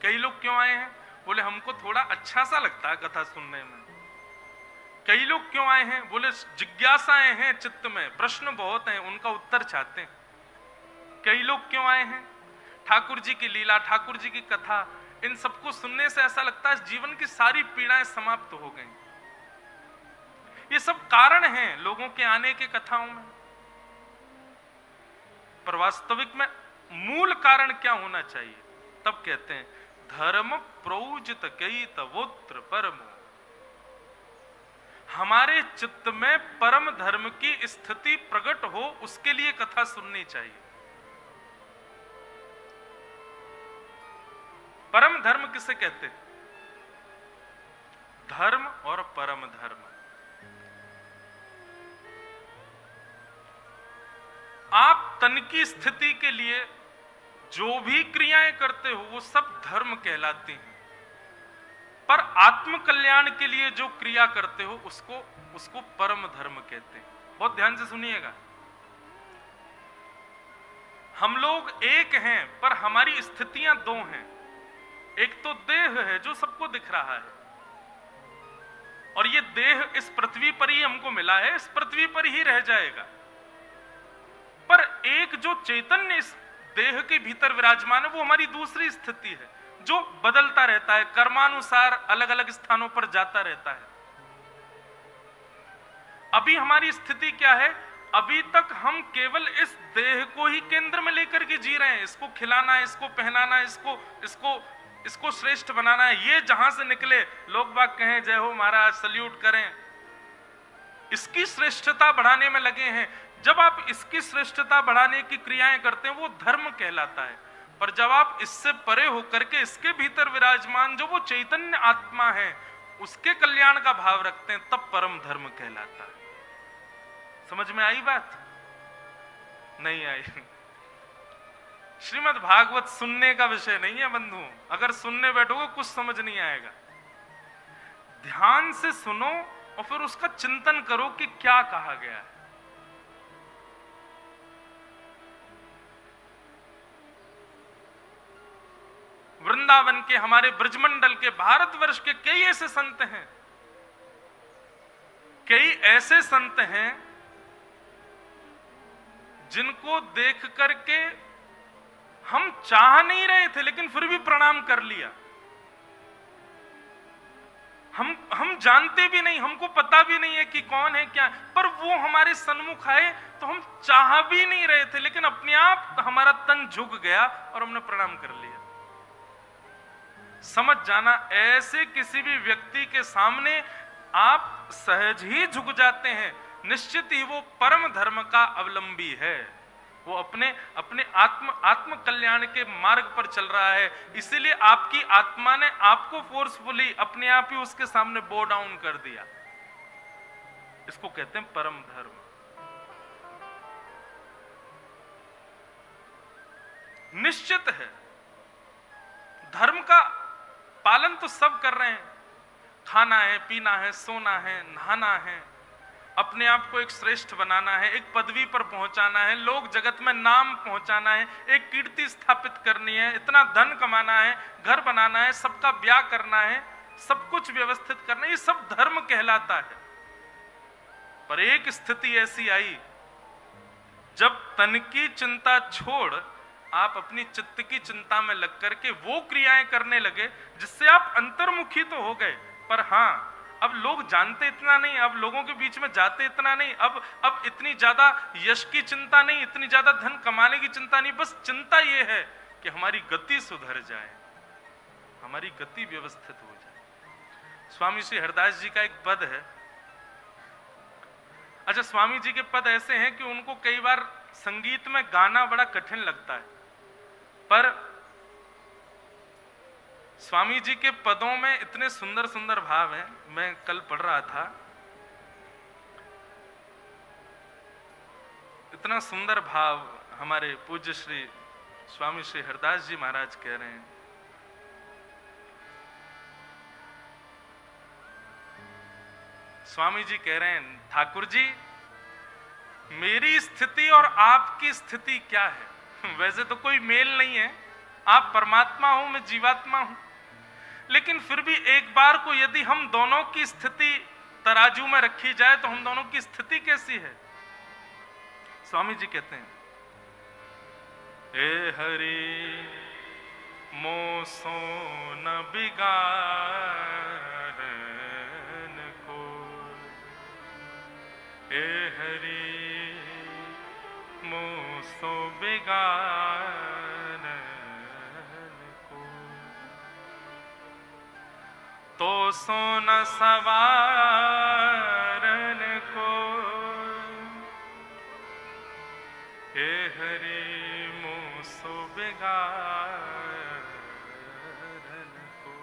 कई लोग क्यों आए हैं? बोले हमको थोड़ा अच्छा सा लगता है कथा सुनने में। कई लोग क्यों आए हैं? बोले जिज्ञासाएं हैं चित्त में, प्रश्न बहुत हैं, उनका उत्तर चाहते हैं। कई लोग क्यों आए हैं? ठाकुर जी की लीला, ठाकुर जी की कथा, इन सबको सुनने से ऐसा लगता है जीवन की सारी पीड़ाएं समाप्त हो गई। ये सब कारण हैं लोगों के आने के कथाओं में। पर वास्तविक में मूल कारण क्या होना चाहिए? तब कहते हैं धर्म प्रोजित कैतवोत्र परमो। हमारे चित्त में परम धर्म की स्थिति प्रकट हो, उसके लिए कथा सुननी चाहिए। परम धर्म किसे कहते हैं? धर्म और परम धर्म। आप तन की स्थिति के लिए जो भी क्रियाएं करते हो वो सब धर्म कहलाती हैं, पर आत्म कल्याण के लिए जो क्रिया करते हो उसको परम धर्म कहते हैं। बहुत ध्यान से सुनिएगा। हम लोग एक हैं पर हमारी स्थितियां दो हैं। एक तो देह है जो सबको दिख रहा है, और ये देह इस पृथ्वी पर ही हमको मिला है, इस पृथ्वी पर ही रह जाएगा। पर एक जो चैतन्य इस देह के भीतर विराजमान है वो हमारी दूसरी स्थिति है, जो बदलता रहता है, कर्मानुसार अलग अलग स्थानों पर जाता रहता है। अभी हमारी स्थिति क्या है? अभी तक हम केवल इस देह को ही केंद्र में लेकर के जी रहे हैं। इसको खिलाना है, इसको पहनाना है, इसको श्रेष्ठ बनाना है। ये जहां से निकले लोग बाग कहें जय हो महाराज, सल्यूट करें, इसकी श्रेष्ठता बढ़ाने में लगे हैं। जब आप इसकी श्रेष्ठता बढ़ाने की क्रियाएं करते हैं वो धर्म कहलाता है। पर जब आप इससे परे होकर के इसके भीतर विराजमान जो वो चैतन्य आत्मा है उसके कल्याण का भाव रखते हैं, तब परम धर्म कहलाता है। समझ में आई बात? नहीं आई? श्रीमद् भागवत सुनने का विषय नहीं है बंधु। अगर सुनने बैठोगे कुछ समझ नहीं आएगा। ध्यान से सुनो और फिर उसका चिंतन करो कि क्या कहा गया है। वृंदावन के, हमारे ब्रजमंडल के, भारतवर्ष के कई ऐसे संत हैं, कई ऐसे संत हैं जिनको देख करके हम चाह नहीं रहे थे लेकिन फिर भी प्रणाम कर लिया। हम जानते भी नहीं, हमको पता भी नहीं है कि कौन है क्या, पर वो हमारे सन्मुख आए तो हम चाह भी नहीं रहे थे लेकिन अपने आप हमारा तन झुक गया और हमने प्रणाम कर लिया। समझ जाना, ऐसे किसी भी व्यक्ति के सामने आप सहज ही झुक जाते हैं, निश्चित ही वो परम धर्म का अवलंबी है। वो अपने अपने आत्म कल्याण के मार्ग पर चल रहा है। इसीलिए आपकी आत्मा ने आपको फोर्सफुली अपने आप ही उसके सामने बो डाउन कर दिया। इसको कहते हैं परम धर्म। निश्चित है धर्म का पालन तो सब कर रहे हैं, खाना है, पीना है, सोना है, नहाना है, अपने आप को एक श्रेष्ठ बनाना है, एक पदवी पर पहुंचाना है, लोग जगत में नाम पहुंचाना है, एक कीर्ति स्थापित करनी है, इतना धन कमाना है, घर बनाना है, सबका ब्याह करना है, सब कुछ व्यवस्थित करना है, ये सब धर्म कहलाता है। पर एक स्थिति ऐसी आई जब तन की चिंता छोड़ आप अपनी चित्त की चिंता में लग करके वो क्रियाएं करने लगे जिससे आप अंतर्मुखी तो हो गए, पर हाँ अब लोग जानते इतना नहीं, अब लोगों के बीच में जाते इतना नहीं, अब इतनी ज्यादा यश की चिंता नहीं, इतनी ज्यादा धन कमाने की चिंता नहीं, बस चिंता ये है कि हमारी गति सुधर जाए, हमारी गति व्यवस्थित हो जाए। स्वामी श्री हरदास जी का एक पद है। अच्छा, स्वामी जी के पद ऐसे हैं कि उनको कई बार संगीत में गाना बड़ा कठिन लगता है, पर स्वामी जी के पदों में इतने सुंदर सुंदर भाव हैं। मैं कल पढ़ रहा था, इतना सुंदर भाव हमारे पूज्य श्री स्वामी श्री हरदास जी महाराज कह रहे हैं। स्वामी जी कह रहे हैं, ठाकुर जी मेरी स्थिति और आपकी स्थिति क्या है? वैसे तो कोई मेल नहीं है, आप परमात्मा हो, मैं जीवात्मा हूं, लेकिन फिर भी एक बार को यदि हम दोनों की स्थिति तराजू में रखी जाए तो हम दोनों की स्थिति कैसी है? स्वामी जी कहते हैं, ए हरि मोसो न बिगाड़न को, ए हरि मोसो बिगाड़न को, तो सो न सवारन को, हे हरि मोसो बिगाड़न को।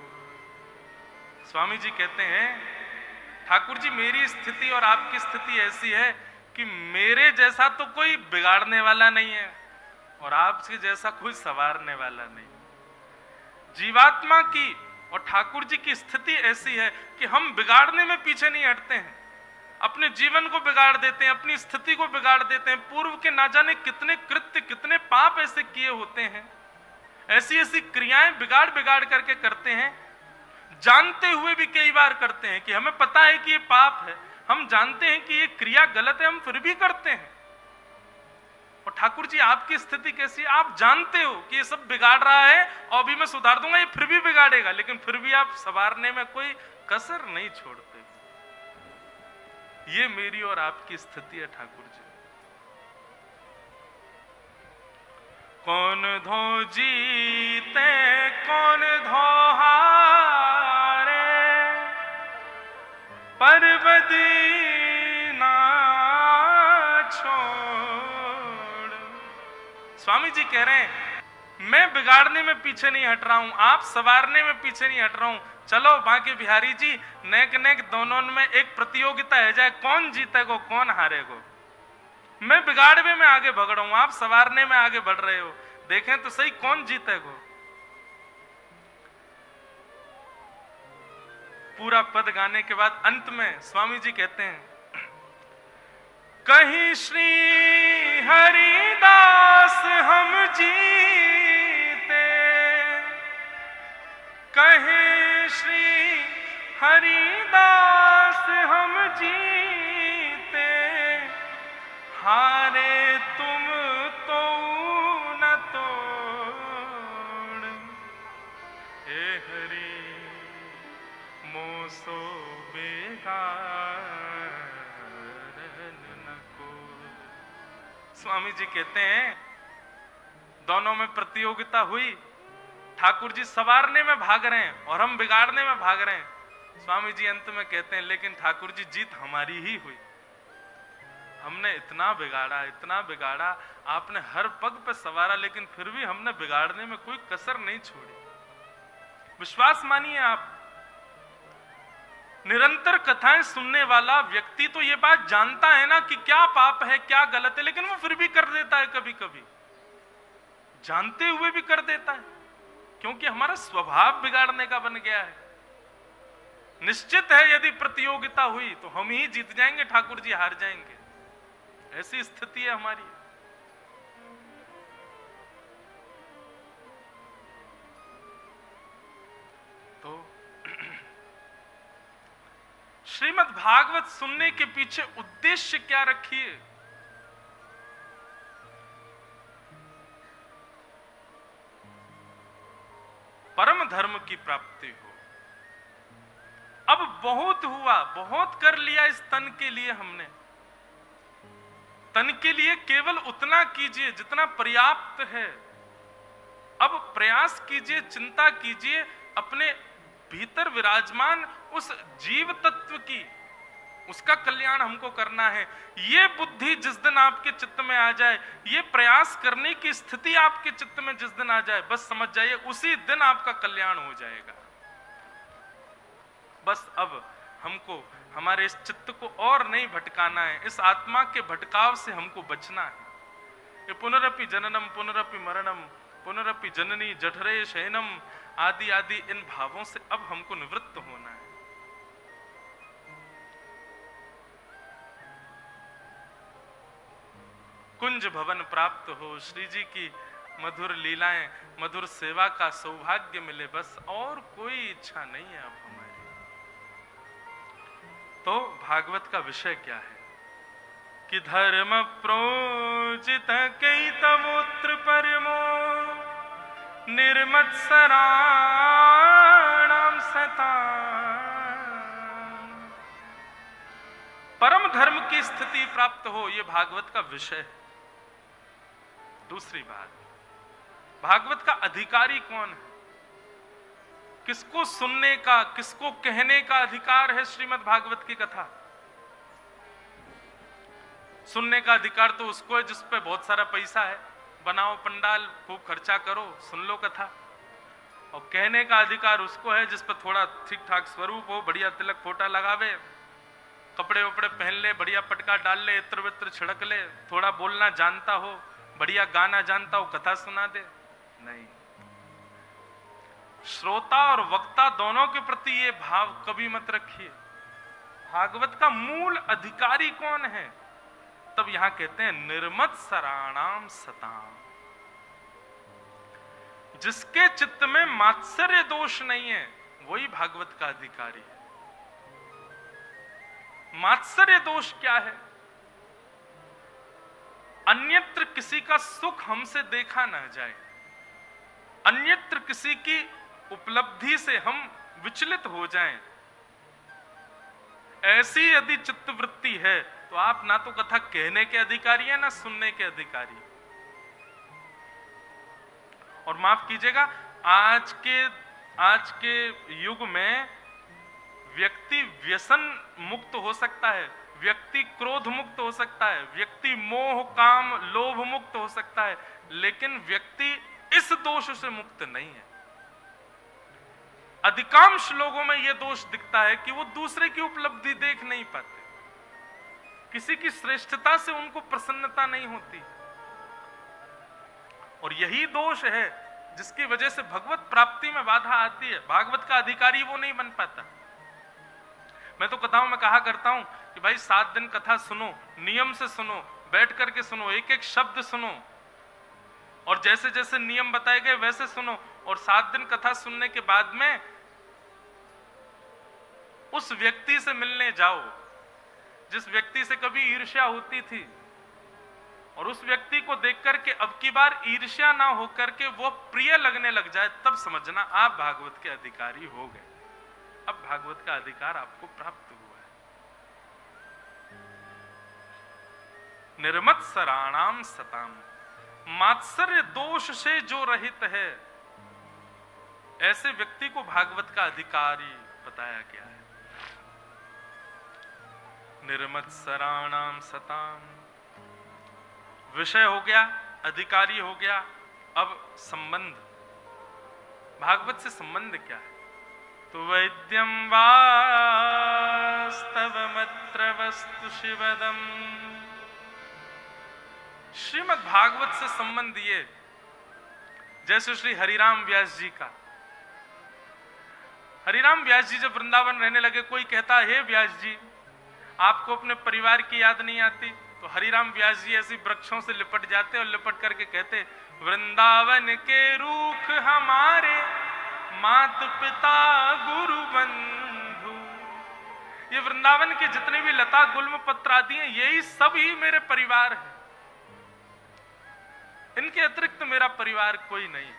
स्वामी जी कहते हैं, ठाकुर जी मेरी स्थिति और आपकी स्थिति ऐसी है कि मेरे जैसा तो कोई बिगाड़ने वाला नहीं है और आपके जैसा कोई संवारने वाला नहीं। जीवात्मा की और ठाकुर जी की स्थिति ऐसी है कि हम बिगाड़ने में पीछे नहीं हटते हैं, अपने जीवन को बिगाड़ देते हैं, अपनी स्थिति को बिगाड़ देते हैं। पूर्व के ना जाने कितने कृत्य, कितने पाप ऐसे किए होते हैं, ऐसी ऐसी क्रियाएं बिगाड़ बिगाड़ करके करते हैं, जानते हुए भी कई बार करते हैं कि हमें पता है कि ये पाप है, हम जानते हैं कि ये क्रिया गलत है, हम फिर भी करते हैं। और ठाकुर जी आपकी स्थिति कैसी है? आप जानते हो कि ये सब बिगाड़ रहा है और भी मैं सुधार दूंगा, ये फिर भी बिगाड़ेगा, लेकिन फिर भी आप संवारने में कोई कसर नहीं छोड़ते। ये मेरी और आपकी स्थिति है ठाकुर जी। कौन धो जीते कौन धो हारे, पर बदी ना छोड़। स्वामी जी कह रहे हैं, मैं बिगाड़ने में पीछे नहीं हट रहा हूं, आप संवारने में पीछे नहीं हट रहा हूं। चलो बांके बिहारी जी, नेक नेक दोनों में एक प्रतियोगिता है जाए, कौन जीतेगो कौन हारेगो। मैं बिगाड़वे में आगे बढ़ रहा हूं, आप संवारने में आगे बढ़ रहे हो, देखें तो सही कौन जीतेगो। पूरा पद गाने के बाद अंत में स्वामी जी कहते हैं, कहीं श्री हरिदास हम जीते, कहीं श्री हरिदास हम जीते, हारे तुम तो न तोड़, हे हरि मोसो बेगारन न को। स्वामी जी कहते हैं, दोनों में प्रतियोगिता हुई, ठाकुर जी संवारने में भाग रहे हैं और हम बिगाड़ने में भाग रहे हैं। स्वामी जी अंत में कहते हैं, लेकिन ठाकुर जी जीत हमारी ही हुई, हमने इतना बिगाड़ा, आपने हर पग पे सवारा, लेकिन फिर भी हमने बिगाड़ने में कोई कसर नहीं छोड़ी। विश्वास मानिए आप, निरंतर कथाएं सुनने वाला व्यक्ति तो ये बात जानता है ना कि क्या पाप है क्या गलत है, लेकिन वो फिर भी कर देता है, कभी कभी जानते हुए भी कर देता है, क्योंकि हमारा स्वभाव बिगाड़ने का बन गया है। निश्चित है यदि प्रतियोगिता हुई तो हम ही जीत जाएंगे, ठाकुर जी हार जाएंगे, ऐसी स्थिति है हमारी। तो श्रीमद् भागवत सुनने के पीछे उद्देश्य क्या रखिए? परम धर्म की प्राप्ति हो। अब बहुत हुआ, बहुत कर लिया इस तन के लिए हमने। तन के लिए केवल उतना कीजिए जितना पर्याप्त है। अब प्रयास कीजिए, चिंता कीजिए अपने भीतर विराजमान उस जीव तत्व की, उसका कल्याण हमको करना है। ये बुद्धि जिस दिन आपके चित्त में आ जाए, ये प्रयास करने की स्थिति आपके चित्त में जिस दिन आ जाए, बस समझ जाइए उसी दिन आपका कल्याण हो जाएगा। बस अब हमको हमारे इस चित्त को और नहीं भटकाना है, इस आत्मा के भटकाव से हमको बचना है। ये पुनरपि जननम पुनरपि मरणम पुनरपि जननी जठरे शयनम आदि आदि इन भावों से अब हमको निवृत्त होना है। कुंज भवन प्राप्त हो, श्री जी की मधुर लीलाएं, मधुर सेवा का सौभाग्य मिले, बस और कोई इच्छा नहीं है अब हमारी। तो भागवत का विषय क्या है कि धर्म प्रोजित कई तमोत्र परमो निर्मत्सराणाम सता। परम धर्म की स्थिति प्राप्त हो, यह भागवत का विषय है। दूसरी बात, भागवत का अधिकारी कौन है? किसको सुनने का, किसको कहने का अधिकार है श्रीमद् भागवत की कथा? सुनने का अधिकार तो उसको है जिस पे बहुत सारा पैसा है, बनाओ पंडाल, खूब खर्चा करो, सुन लो कथा। और कहने का अधिकार उसको है जिस पे थोड़ा ठीक ठाक स्वरूप हो, बढ़िया तिलक फोटा लगावे, कपड़े वपड़े पहन ले, बढ़िया पटका डाल ले, इत्र वित्र छिड़क ले, थोड़ा बोलना जानता हो, बढ़िया गाना जानता हो, कथा सुना दे। नहीं, श्रोता और वक्ता दोनों के प्रति ये भाव कभी मत रखिए। भागवत का मूल अधिकारी कौन है? तब यहां कहते हैं निर्मत्सराणाम सताम, जिसके चित्त में मात्सर्य दोष नहीं है वही भागवत का अधिकारी है। मात्सर्य दोष क्या है? अन्यत्र किसी का सुख हमसे देखा ना जाए, अन्यत्र किसी की उपलब्धि से हम विचलित हो जाएं, ऐसी यदि चित्तवृत्ति है तो आप ना तो कथा कहने के अधिकारी हैं ना सुनने के अधिकारी। और माफ कीजिएगा, आज के युग में व्यक्ति व्यसन मुक्त हो सकता है, व्यक्ति क्रोध मुक्त हो सकता है, व्यक्ति मोह काम लोभ मुक्त हो सकता है, लेकिन व्यक्ति इस दोष से मुक्त नहीं है। अधिकांश लोगों में यह दोष दिखता है कि वो दूसरे की उपलब्धि देख नहीं पाते, किसी की श्रेष्ठता से उनको प्रसन्नता नहीं होती, और यही दोष है जिसकी वजह से भगवत प्राप्ति में बाधा आती है। भागवत का अधिकारी वो नहीं बन पाता। मैं तो कथाओं में कहा करता हूं कि भाई 7 दिन कथा सुनो, नियम से सुनो, बैठ करके सुनो, एक एक शब्द सुनो, और जैसे जैसे नियम बताए गए वैसे सुनो, और 7 दिन कथा सुनने के बाद में उस व्यक्ति से मिलने जाओ जिस व्यक्ति से कभी ईर्ष्या होती थी, और उस व्यक्ति को देख करके अब की बार ईर्ष्या ना होकर के वो प्रिय लगने लग जाए, तब समझना आप भागवत के अधिकारी हो गए। अब भागवत का अधिकार आपको प्राप्त हुआ है। निर्मत्सराणाम सताम, मात्सर्य दोष से जो रहित है, ऐसे व्यक्ति को भागवत का अधिकारी बताया गया है। निर्मत्सराणाम सताम। विषय हो गया, अधिकारी हो गया, अब संबंध। भागवत से संबंध क्या है? तो वैद्यम वास्तवमत्र वस्तु शिवदम। श्रीमद् भागवत से संबंध ये, जैसे श्री हरिराम व्यास जी का। हरिराम व्यास जी जब वृंदावन रहने लगे, कोई कहता हे व्यास जी आपको अपने परिवार की याद नहीं आती? तो हरिराम व्यास जी ऐसी वृक्षों से लिपट जाते और लिपट करके कहते, वृंदावन के रूख हमारे मात पिता गुरु बंधु। ये वृंदावन के जितने भी लता गुल्म पत्र आदि हैं, यही सब ही मेरे परिवार है। इनके अतिरिक्त मेरा परिवार कोई नहीं।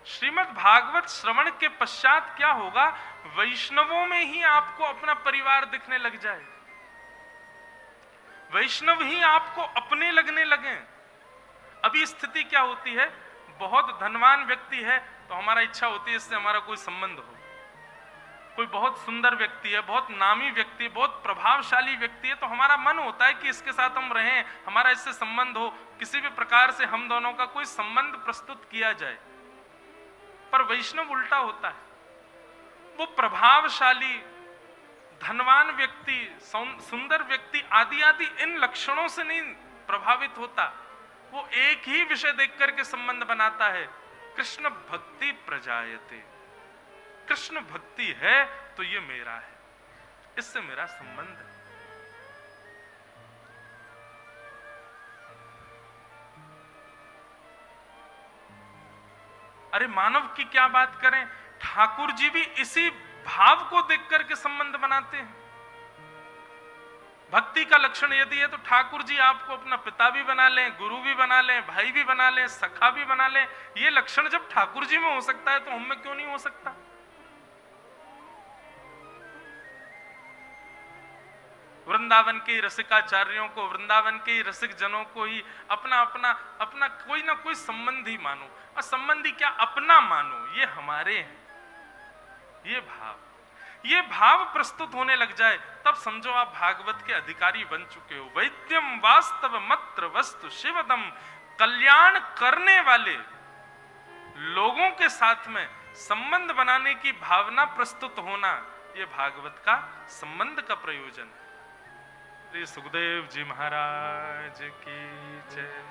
श्रीमद् भागवत श्रवण के पश्चात क्या होगा? वैष्णवों में ही आपको अपना परिवार दिखने लग जाए, वैष्णव ही आपको अपने लगने लगे। अभी स्थिति क्या होती है? बहुत धनवान व्यक्ति है तो हमारा इच्छा होती है इससे हमारा कोई संबंध हो। कोई बहुत सुंदर व्यक्ति है, बहुत नामी व्यक्ति है, बहुत प्रभावशाली व्यक्ति है, तो हमारा मन होता है कि इसके साथ हम रहें, हमारा इससे संबंध हो, किसी भी प्रकार से हम दोनों का कोई संबंध प्रस्तुत किया जाए। पर वैष्णव उल्टा होता है। वो प्रभावशाली, धनवान व्यक्ति, सुंदर व्यक्ति आदि आदि इन लक्षणों से नहीं प्रभावित होता। वो एक ही विषय देख करके संबंध बनाता है, कृष्ण भक्ति प्रजायते। कृष्ण भक्ति है तो ये मेरा है, इससे मेरा संबंध है। अरे मानव की क्या बात करें, ठाकुर जी भी इसी भाव को देख करके संबंध बनाते हैं। भक्ति का लक्षण यदि है तो ठाकुर जी आपको अपना पिता भी बना लें, गुरु भी बना लें, भाई भी बना लें, सखा भी बना लें। ये लक्षण जब ठाकुर जी में हो सकता है तो हम में क्यों नहीं हो सकता? वृंदावन के रसिकाचार्यों को, वृंदावन के रसिक जनों को ही अपना अपना अपना कोई ना कोई संबंधी मानो, और संबंधी क्या अपना मानो, ये हमारे हैं। ये भाव प्रस्तुत होने लग जाए तब समझो आप भागवत के अधिकारी बन चुके हो। वैद्यम वास्तव मत्र वस्तु शिवदम। कल्याण करने वाले लोगों के साथ में संबंध बनाने की भावना प्रस्तुत होना, यह भागवत का संबंध का प्रयोजन है। श्री सुखदेव जी महाराज की जय।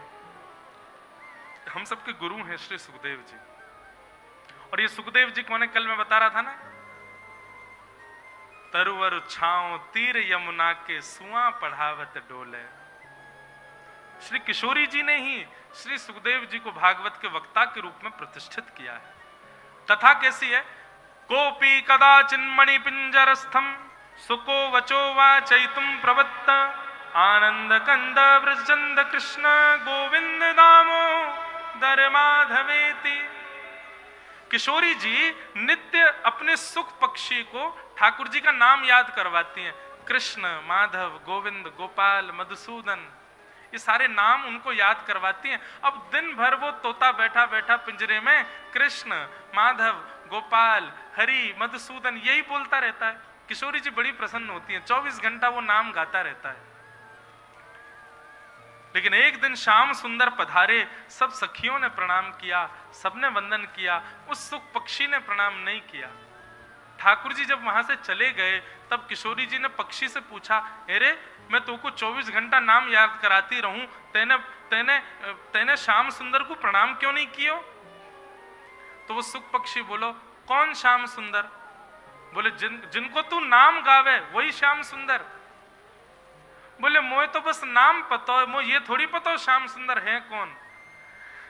हम सबके गुरु हैं श्री सुखदेव जी। और ये सुखदेव जी कौन है? कल मैं बता रहा था ना, तरुवर छाओ तीर यमुना के सुआ पढ़ावत डोले। श्री किशोरी जी ने ही श्री सुखदेव जी को भागवत के वक्ता के रूप में प्रतिष्ठित किया है। कथा कैसी है? कोपी कदाचिन्मणि पिंजरस्थम सुको वचो वाचयितुम प्रवत्त आनंद कंद व्रजंद कृष्ण गोविंद दामोदर माधवेति। किशोरी जी नित्य अपने सुख पक्षी को ठाकुर जी का नाम याद करवाती हैं। कृष्ण, माधव, गोविंद, गोपाल, मधुसूदन, ये सारे नाम उनको याद करवाती हैं। अब दिन भर वो तोता बैठा बैठा पिंजरे में कृष्ण, माधव, गोपाल, हरि, मधुसूदन यही बोलता रहता है। किशोरी जी बड़ी प्रसन्न होती हैं, 24 घंटा वो नाम गाता रहता है। लेकिन एक दिन श्याम सुंदर पधारे, सब सखियों ने प्रणाम किया, सबने वंदन किया, उस सुख पक्षी ने प्रणाम नहीं किया। ठाकुर जी जब वहां से चले गए तब किशोरी जी ने पक्षी से पूछा, अरे मैं तुमको 24 घंटा नाम याद कराती रहूं, तेने श्याम सुंदर को प्रणाम क्यों नहीं कियो? तो वो सुख पक्षी बोलो, कौन श्याम सुंदर? बोले जिनको तू नाम गावे वही श्याम सुंदर। बोले मोए तो बस नाम पता है, मोए ये थोड़ी पता हो श्याम सुंदर है कौन।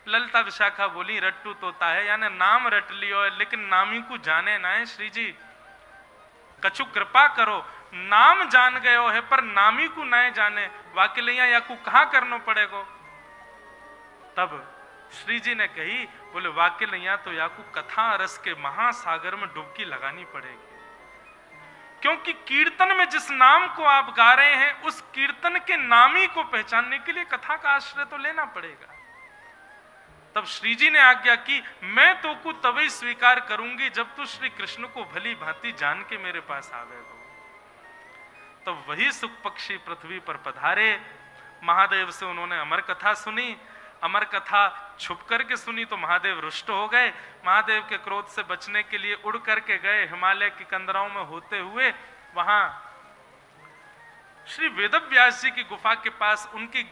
ललिता विशाखा बोली, रट्टू तोता है, यानी नाम रट लियो लेकिन नामी को जाने ना है। श्री जी कछु कृपा करो, नाम जान गयो है पर नामी को ना जाने, वाकिलिया या को कहा करना पड़ेगो। तब श्री जी ने कही, बोले वाकिलिया तो या को कथा रस के महासागर में डुबकी लगानी पड़ेगी, क्योंकि कीर्तन में जिस नाम को आप गा रहे हैं उस कीर्तन के नामी को पहचानने के लिए कथा का आश्रय तो लेना पड़ेगा। तब श्री जी ने आज्ञा की, मैं तो को तभी स्वीकार करूंगी जब तू श्री कृष्ण को भली भांति जान के मेरे पास आवेगा। तो वही सुख पक्षी पृथ्वी पर पधारे। महादेव से उन्होंने अमर कथा सुनी। अमर कथा छुप करके सुनी तो महादेव रुष्ट हो गए। महादेव के क्रोध से बचने के लिए उड़ करके गए हिमालय की कंदराओं में होते हुए। वहां श्री वेदव्यास जी की गुफा के पास उनकी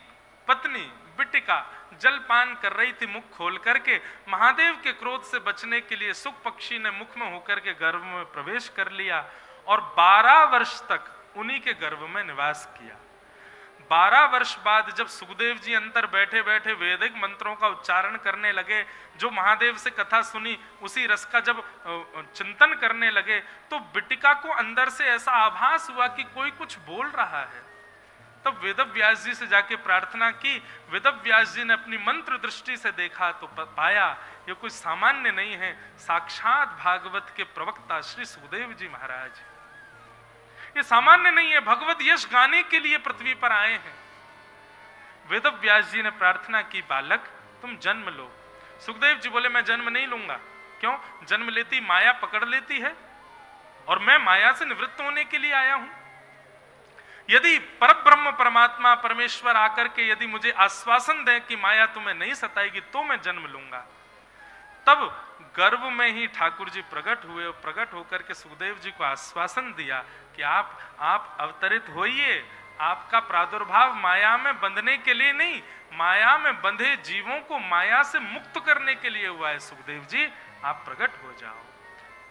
पत्नी बिटिका जलपान कर रही थी मुख खोल करके। महादेव के क्रोध से बचने के लिए सुख पक्षी ने मुख में होकर के गर्भ में प्रवेश कर लिया और 12 वर्ष तक उन्हीं के गर्भ में निवास किया। 12 वर्ष बाद जब सुखदेव जी अंतर बैठे बैठे वैदिक मंत्रों का उच्चारण करने लगे, जो महादेव से कथा सुनी उसी रस का जब चिंतन करने लगे, तो बिटिका को अंदर से ऐसा आभास हुआ कि कोई कुछ बोल रहा है। तब वेदव्यास जी से जाके प्रार्थना की। वेदव्यास जी ने अपनी मंत्र दृष्टि से देखा तो पाया ये कोई सामान्य नहीं है, साक्षात भागवत के प्रवक्ता श्री सुखदेव जी महाराज। ये सामान्य नहीं है, भगवत यश गाने के लिए पृथ्वी पर आए हैं। वेदव्यास जी ने प्रार्थना की, बालक तुम जन्म लो। सुखदेव जी बोले मैं जन्म नहीं लूंगा। क्यों? जन्म लेती माया पकड़ लेती है और मैं माया से निवृत्त होने के लिए आया हूं। यदि परब्रह्म परमात्मा परमेश्वर आकर के यदि मुझे आश्वासन दें कि माया तुम्हें नहीं सताएगी तो मैं जन्म लूंगा। तब गर्भ में ही ठाकुर जी प्रकट हुए और प्रकट होकर के सुखदेव जी को आश्वासन दिया कि आप अवतरित होइए। आपका प्रादुर्भाव माया में बंधने के लिए नहीं, माया में बंधे जीवों को माया से मुक्त करने के लिए हुआ है। सुखदेव जी आप प्रकट हो जाओ।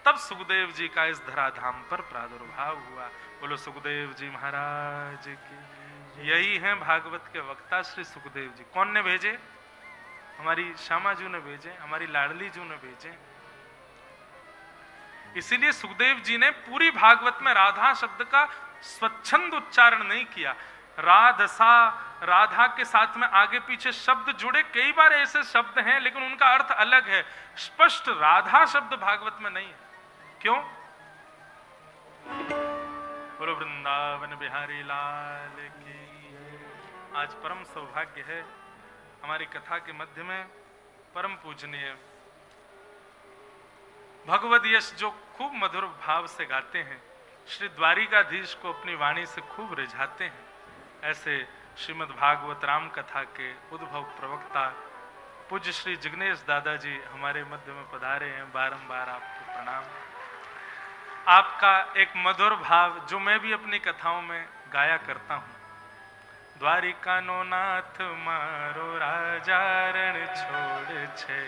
तब सुखदेव जी का इस धराधाम पर प्रादुर्भाव हुआ। बोलो सुखदेव जी महाराज की। यही है भागवत के वक्ता श्री सुखदेव जी। कौन ने भेजे? हमारी श्यामा जी ने भेजे, हमारी लाडली जी ने भेजे। इसीलिए सुखदेव जी ने पूरी भागवत में राधा शब्द का स्वच्छंद उच्चारण नहीं किया। राधसा, राधा के साथ में आगे पीछे शब्द जुड़े, कई बार ऐसे शब्द हैं लेकिन उनका अर्थ अलग है। स्पष्ट राधा शब्द भागवत में नहीं है। क्यों? बोलो वृंदावन बिहारी लाल की। आज परम सौभाग्य है हमारी कथा के मध्य में परम पूजनीय भगवद यश जो खूब मधुर भाव से गाते हैं, श्री द्वारिकाधीश को अपनी वाणी से खूब रिझाते हैं, ऐसे श्रीमद् भागवत राम कथा के उद्भव प्रवक्ता पूज्य श्री जिग्नेश दादाजी हमारे मध्य में पधारे हैं। बारंबार आपको प्रणाम। आपका एक मधुर भाव जो मैं भी अपनी कथाओं में गाया करता हूँ। द्वारिका नो नाथ मारो राजा रण छोड़ छे,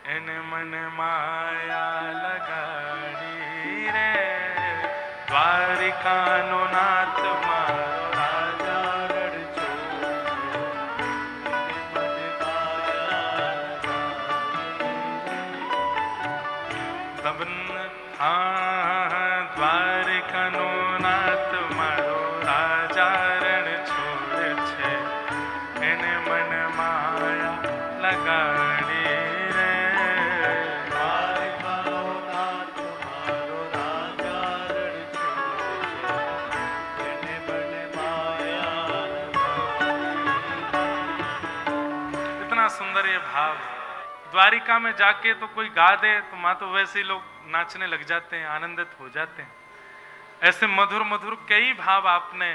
इन मन माया लगाड़ी रे। द्वारिका नो नाथ मारो राजा रण छोड़, इन मन माया लगाड़ी। हाँ, द्वारिका नो नाथ मारो राजा रण छोड़ छे, इन मन माया लगाड़ी रे। द्वारिका नो नाथ मारो राजा रण छोड़ छे, इन मन माया लगाड़ी। इतना सुंदर ये भाव। द्वारिका में जाके तो कोई गा दे तो मां तो वैसे ही लोग नाचने लग जाते हैं, आनंदित हो जाते हैं। ऐसे मधुर मधुर कई भाव आपने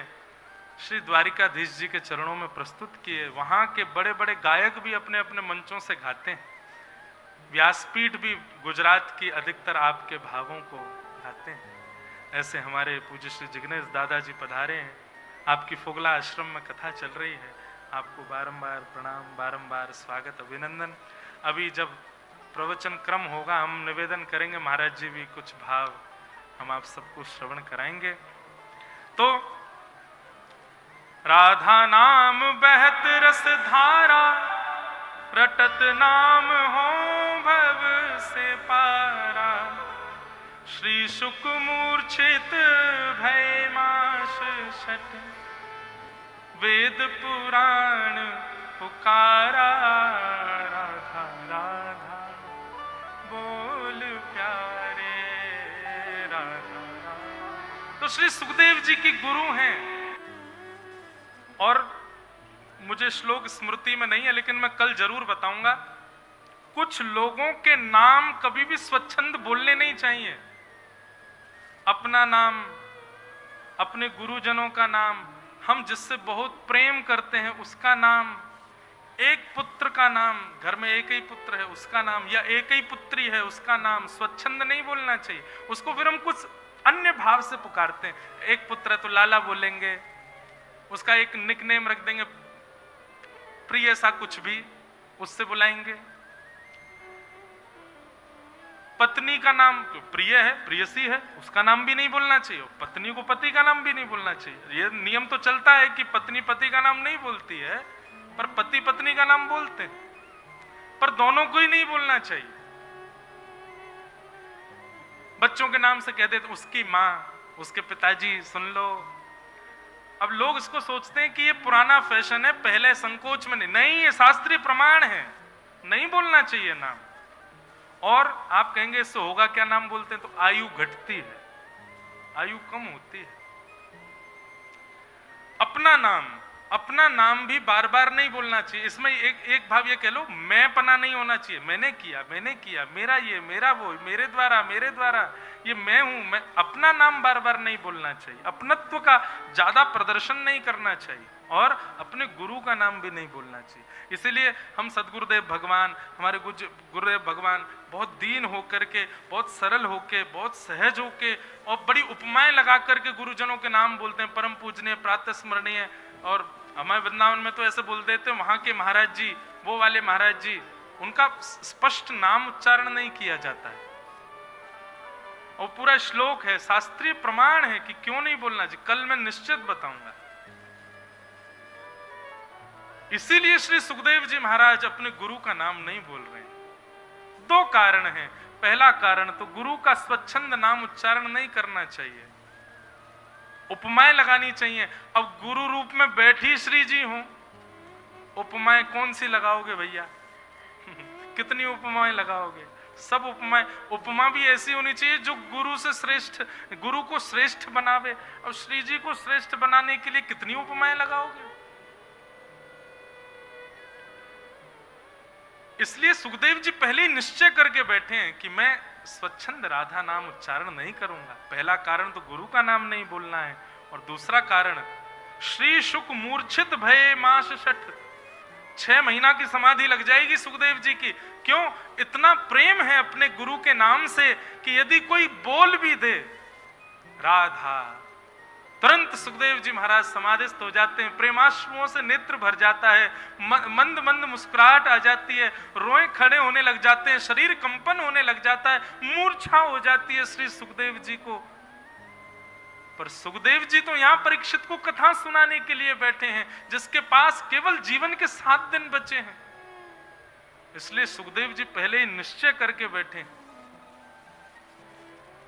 श्री द्वारिकाधीश जी के चरणों में प्रस्तुत किए। वहां के बड़े बड़े गायक भी अपने अपने मंचों से गाते हैं। व्यासपीठ भी गुजरात की अधिकतर आपके भावों को गाते हैं। ऐसे हमारे पूज्य श्री जिग्नेश दादाजी पधारे हैं। आपकी फोगला आश्रम में कथा चल रही है। आपको बारंबार प्रणाम, बारंबार स्वागत, अभिनंदन। अभी जब प्रवचन क्रम होगा हम निवेदन करेंगे, महाराज जी भी कुछ भाव हम आप सबको श्रवण कराएंगे। तो राधा नाम बहत रस धारा, रटत नाम हो भव से पारा। श्री शुक मूर्छित भय माश शट, वेद पुराण पुकारा। राधा राधा बोल प्यारे, राधा राधा। तो श्री सुखदेव जी की गुरु हैं। और मुझे श्लोक स्मृति में नहीं है लेकिन मैं कल जरूर बताऊंगा। कुछ लोगों के नाम कभी भी स्वच्छंद बोलने नहीं चाहिए। अपना नाम अपने गुरुजनों का नाम, हम जिससे बहुत प्रेम करते हैं उसका नाम, एक पुत्र का नाम, घर में एक ही पुत्र है उसका नाम, या एक ही पुत्री है उसका नाम स्वच्छंद नहीं बोलना चाहिए। उसको फिर हम कुछ अन्य भाव से पुकारते हैं। एक पुत्र है तो लाला बोलेंगे, उसका एक निकनेम रख देंगे, प्रिय सा कुछ भी, उससे बुलाएंगे। पत्नी का नाम तो प्रिय है, प्रियसी है, उसका नाम भी नहीं बोलना चाहिए। पत्नी को पति का नाम भी नहीं बोलना चाहिए। ये नियम तो चलता है कि पत्नी पति का नाम नहीं बोलती है, पर पति पत्नी का नाम बोलते हैं, पर दोनों को ही नहीं बोलना चाहिए। बच्चों के नाम से कह देते उसकी माँ, उसके पिताजी, सुन लो। अब लोग इसको सोचते हैं कि ये पुराना फैशन है, पहले संकोच में नहीं, ये शास्त्रीय प्रमाण है, नहीं बोलना चाहिए नाम। और आप कहेंगे इससे होगा क्या, नाम बोलते हैं तो आयु घटती है, आयु कम होती है। अपना नाम भी बार बार नहीं बोलना चाहिए। इसमें एक भाव ये कह लो, मैं पना नहीं होना चाहिए, मैंने किया, मेरा ये, मेरा वो, मेरे द्वारा, ये मैं हूं, मैं। अपना नाम बार बार नहीं बोलना चाहिए, अपनत्व का ज्यादा प्रदर्शन नहीं करना चाहिए, और अपने गुरु का नाम भी नहीं बोलना चाहिए। इसीलिए हम सदगुरुदेव भगवान, हमारे गुरुदेव भगवान बहुत दीन होकर के, बहुत सरल होके, बहुत सहज होके और बड़ी उपमाएं लगा करके गुरुजनों के नाम बोलते हैं। परम पूजनीय, प्रातः स्मरणीय। और हमारे वृंदावन में तो ऐसे बोल देते हैं, वहां के महाराज जी, वो वाले महाराज जी, उनका स्पष्ट नाम उच्चारण नहीं किया जाता है। और पूरा श्लोक है, शास्त्रीय प्रमाण है कि क्यों नहीं बोलना चाहिए। कल मैं निश्चित बताऊंगा। इसीलिए श्री सुखदेव जी महाराज अपने गुरु का नाम नहीं बोल रहे हैं। दो कारण हैं। पहला कारण तो गुरु का स्वच्छंद नाम उच्चारण नहीं करना चाहिए, उपमाएं लगानी चाहिए। अब गुरु रूप में बैठी श्री जी हूं, उपमाएं कौन सी लगाओगे भैया? कितनी उपमाएं लगाओगे? सब उपमा भी ऐसी होनी चाहिए जो गुरु से श्रेष्ठ, गुरु को श्रेष्ठ बनावे। और श्री जी को श्रेष्ठ बनाने के लिए कितनी उपमाएं लगाओगे? इसलिए सुखदेव जी पहले ही निश्चय करके बैठे हैं कि मैं स्वच्छंद राधा नाम उच्चारण नहीं करूंगा। पहला कारण तो गुरु का नाम नहीं बोलना है, और दूसरा कारण, श्री शुक मूर्छित भये मास शठ, 6 महीना की समाधि लग जाएगी सुखदेव जी की। क्यों? इतना प्रेम है अपने गुरु के नाम से कि यदि कोई बोल भी दे राधा, तुरंत सुखदेव जी महाराज समाधिस्थ हो जाते हैं। प्रेमाश्रुओं से नेत्र भर जाता है, मंद मंद मुस्कुराहट आ जाती है, रोए खड़े होने लग जाते हैं, शरीर कंपन होने लग जाता है, मूर्छा हो जाती है श्री सुखदेव जी को। पर सुखदेव जी तो यहां परीक्षित को कथा सुनाने के लिए बैठे हैं, जिसके पास केवल जीवन के 7 दिन बचे हैं। इसलिए सुखदेव जी पहले ही निश्चय करके बैठे,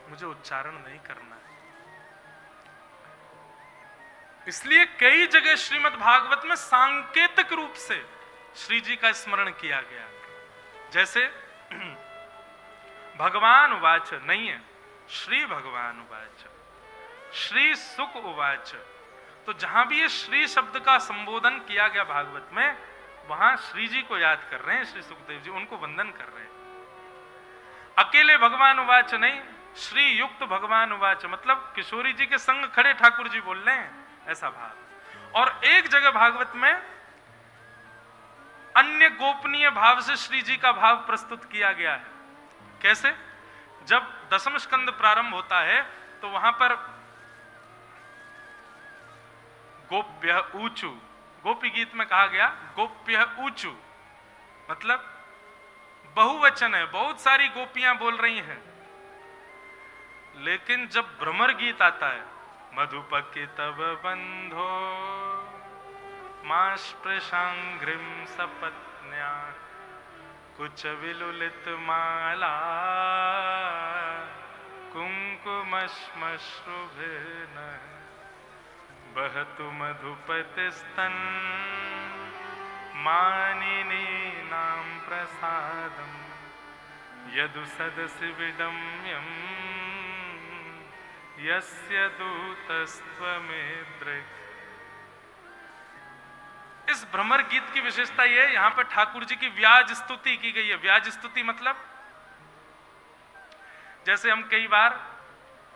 मुझे उच्चारण नहीं करना है। इसलिए कई जगह श्रीमद् भागवत में सांकेतिक रूप से श्री जी का स्मरण किया गया। जैसे भगवान उवाच नहीं है, श्री भगवान उवाच, श्री सुक उवाच। तो जहां भी ये श्री शब्द का संबोधन किया गया भागवत में, वहां श्री जी को याद कर रहे हैं श्री सुखदेव जी, उनको वंदन कर रहे हैं। अकेले भगवान उवाच नहीं, श्री युक्त भगवान उवाच, मतलब किशोरी जी के संग खड़े ठाकुर जी बोल रहे हैं, ऐसा भाव। और एक जगह भागवत में अन्य गोपनीय भाव से श्री जी का भाव प्रस्तुत किया गया है। कैसे? जब 10वें स्कंद प्रारंभ होता है तो वहां पर गोप्य ऊचु, गोपी गीत में कहा गया गोप्य ऊचु, मतलब बहुवचन है, बहुत सारी गोपियां बोल रही हैं। लेकिन जब भ्रमर गीत आता है, मधुपके तब बंधो मास्पृशांघ्रिम सपत्न्या कुच विलुलित माला कुंकुमश्मश्रुभिर्न बहतु मधुपतिस्तन मानिनी नाम प्रसादम यदु सदसि विडम्यम यस्य दूतस्त्वमेद्रिक। इस भ्रमर गीत की विशेषता यह है, यहां पर ठाकुर जी की व्याज स्तुति की गई है। व्याज स्तुति मतलब जैसे हम कई बार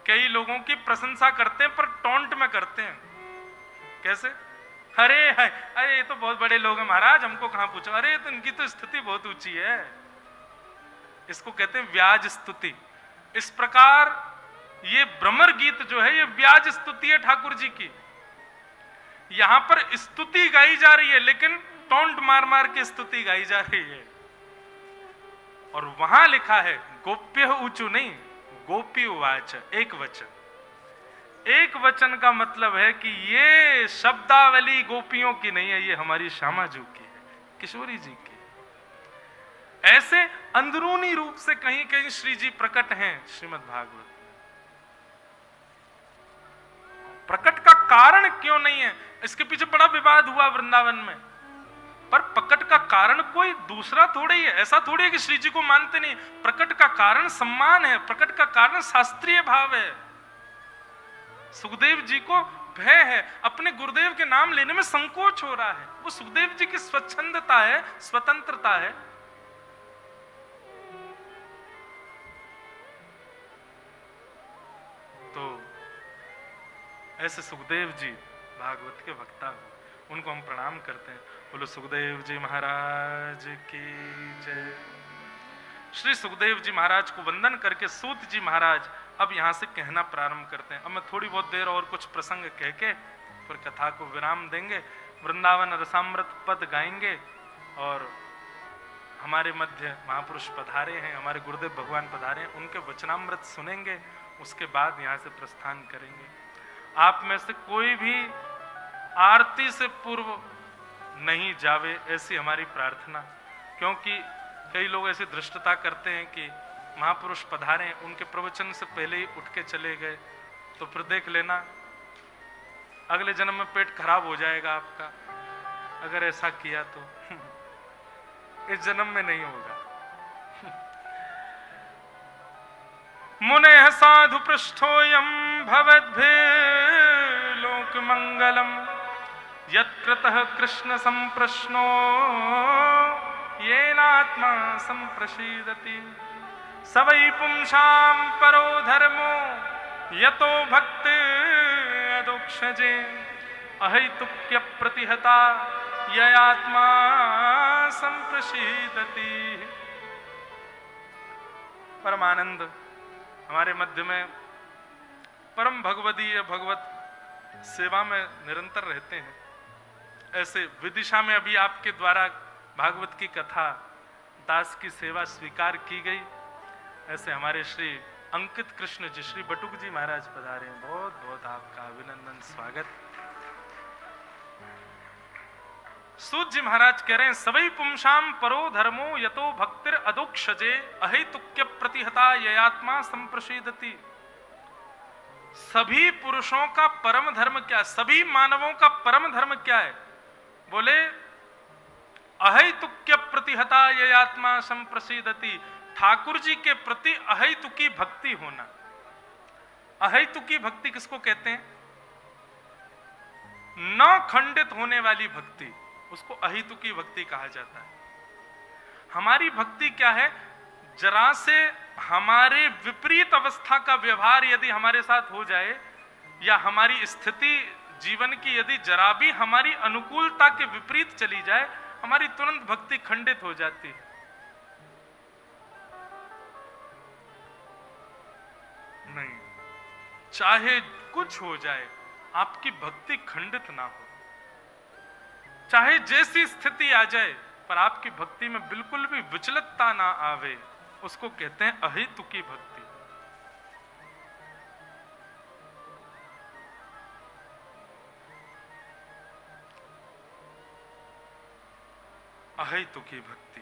कई लोगों की प्रशंसा करते हैं पर टोंट में करते हैं। कैसे? अरे अरे ये तो बहुत बड़े लोग हैं महाराज, हमको कहां पूछो, अरे तो इनकी तो स्थिति बहुत ऊंची है। इसको कहते हैं व्याज स्तुति। इस प्रकार ये भ्रमर गीत जो है ये व्याज स्तुति है ठाकुर जी की। यहां पर स्तुति गाई जा रही है लेकिन टोंट मार मार के स्तुति गाई जा रही है। और वहां लिखा है गोप्य ऊंचू नहीं, गोपी वाच, एक वचन। एक वचन का मतलब है कि ये शब्दावली गोपियों की नहीं है, ये हमारी श्यामा जी की है, किशोरी जी की। ऐसे अंदरूनी रूप से कहीं कहीं श्री जी प्रकट हैं श्रीमद् भागवत में। प्रकट का कारण क्यों नहीं है, इसके पीछे बड़ा विवाद हुआ वृंदावन में। पर प्रकट का कारण कोई दूसरा थोड़ी है, ऐसा थोड़ी है कि श्री जी को मानते नहीं। प्रकट का कारण सम्मान है, प्रकट का कारण शास्त्रीय भाव है। सुखदेव जी को भय है, अपने गुरुदेव के नाम लेने में संकोच हो रहा है। वो सुखदेव जी की स्वच्छंदता है, स्वतंत्रता है। तो ऐसे सुखदेव जी भागवत के वक्ता हो, उनको हम प्रणाम करते हैं। बोलो सुखदेव जी महाराज की जय। श्री सुखदेव जी महाराज को वंदन करके सूत जी महाराज अब यहां से कहना प्रारंभ करते हैं। अब मैं थोड़ी बहुत देर और कुछ प्रसंग कह के फिर कथा को विराम देंगे। वृंदावन रसामृत पद गाएंगे और हमारे मध्य महापुरुष पधारे हैं, हमारे गुरुदेव भगवान पधारे हैं, उनके वचनामृत सुनेंगे। उसके बाद यहां से प्रस्थान करेंगे। आप में से कोई भी आरती से पूर्व नहीं जावे, ऐसी हमारी प्रार्थना। क्योंकि कई लोग ऐसी धृष्टता करते हैं कि महापुरुष पधारे, उनके प्रवचन से पहले ही उठ के चले गए, तो फिर देख लेना अगले जन्म में पेट खराब हो जाएगा आपका, अगर ऐसा किया तो। इस जन्म में नहीं होगा। मुने साधु पृष्ठोयम भवद्भिः लोक मंगलम यत्कृतः कृष्ण संप्रश्नो येनात्मा संप्रसीदति स वै पुंसां परो धर्मो यतो भक्ति अदोक्षजे अहैतुक्य प्रतिहता ययात्मा संप्रसीदति। परमानंद हमारे मध्य में परम भगवदीय भगवत सेवा में निरंतर रहते हैं। ऐसे विदिशा में अभी आपके द्वारा भागवत की कथा दास की सेवा स्वीकार की गई। ऐसे हमारे श्री अंकित कृष्ण जी, श्री बटुक जी महाराज पधारे हैं। बहुत बहुत आपका अभिनंदन, स्वागत। सूत जी महाराज कह रहे हैं सवै पुंसाम परो धर्मो यतो भक्तिर अदोक्षजे अहेतुक्य प्रतिहता ययात्मा संप्रसीदति। सभी पुरुषों का परम धर्म क्या है, सभी मानवों का परम धर्म क्या है? बोले अहेतुक्य प्रतिहता ययात्मा संप्रसीदति। ठाकुर जी के प्रति अहेतुकी भक्ति होना। अहेतुकी भक्ति किसको कहते हैं? न खंडित होने वाली भक्ति, उसको अहेतुकी भक्ति कहा जाता है। हमारी भक्ति क्या है? जरा से हमारे विपरीत अवस्था का व्यवहार यदि हमारे साथ हो जाए, या हमारी स्थिति जीवन की यदि जरा भी हमारी अनुकूलता के विपरीत चली जाए, हमारी तुरंत भक्ति खंडित हो जाती है। नहीं, चाहे कुछ हो जाए आपकी भक्ति खंडित ना हो, चाहे जैसी स्थिति आ जाए पर आपकी भक्ति में बिल्कुल भी विचलतता ना आवे, उसको कहते हैं अहेतुकी भक्ति। अहेतुकी भक्ति।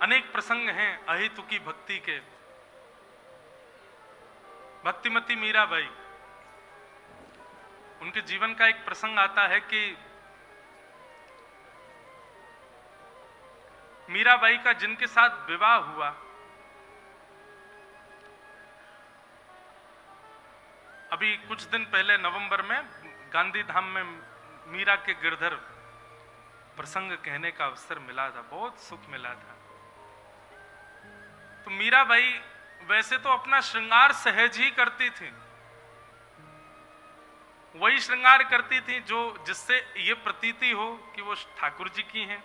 अनेक प्रसंग हैं अहेतुकी भक्ति के। भक्तिमती मीराबाई, उनके जीवन का एक प्रसंग आता है कि मीराबाई का जिनके साथ विवाह हुआ, अभी कुछ दिन पहले नवंबर में गांधी धाम में मीरा के गिरधर प्रसंग कहने का अवसर मिला था, बहुत सुख मिला था। तो मीराबाई वैसे तो अपना श्रृंगार सहज ही करती थी, वही श्रृंगार करती थी जो जिससे ये प्रतीति हो कि वो ठाकुर जी की हैं।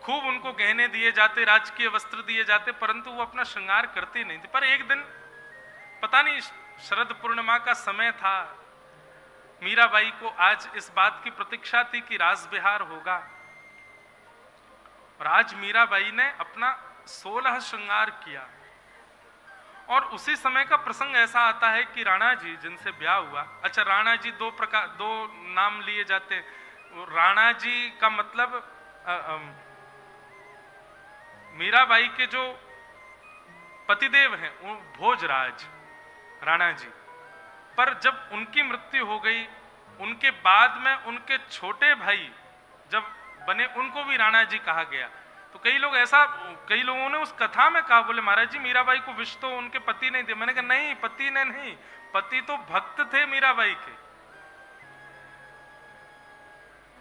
खूब उनको गहने दिए जाते, राजकीय वस्त्र दिए जाते, परंतु वो अपना श्रृंगार करती नहीं थी। पर एक दिन पता नहीं शरद पूर्णिमा का समय था, मीराबाई को आज इस बात की प्रतीक्षा थी कि रास विहार होगा, और आज मीराबाई ने अपना 16 श्रृंगार किया। और उसी समय का प्रसंग ऐसा आता है कि राणा जी जिनसे ब्याह हुआ, अच्छा राणा जी दो नाम लिए जाते हैं। राणा जी का मतलब मीराबाई के जो पतिदेव हैं वो भोजराज राणा जी, पर जब उनकी मृत्यु हो गई, उनके बाद में उनके छोटे भाई जब बने, उनको भी राणा जी कहा गया। तो कई लोगों ने उस कथा में कहा, बोले महाराज जी मीराबाई को विष तो उनके पति नहीं थे। मैंने कहा नहीं, पति ने नहीं, पति तो भक्त थे मीराबाई के,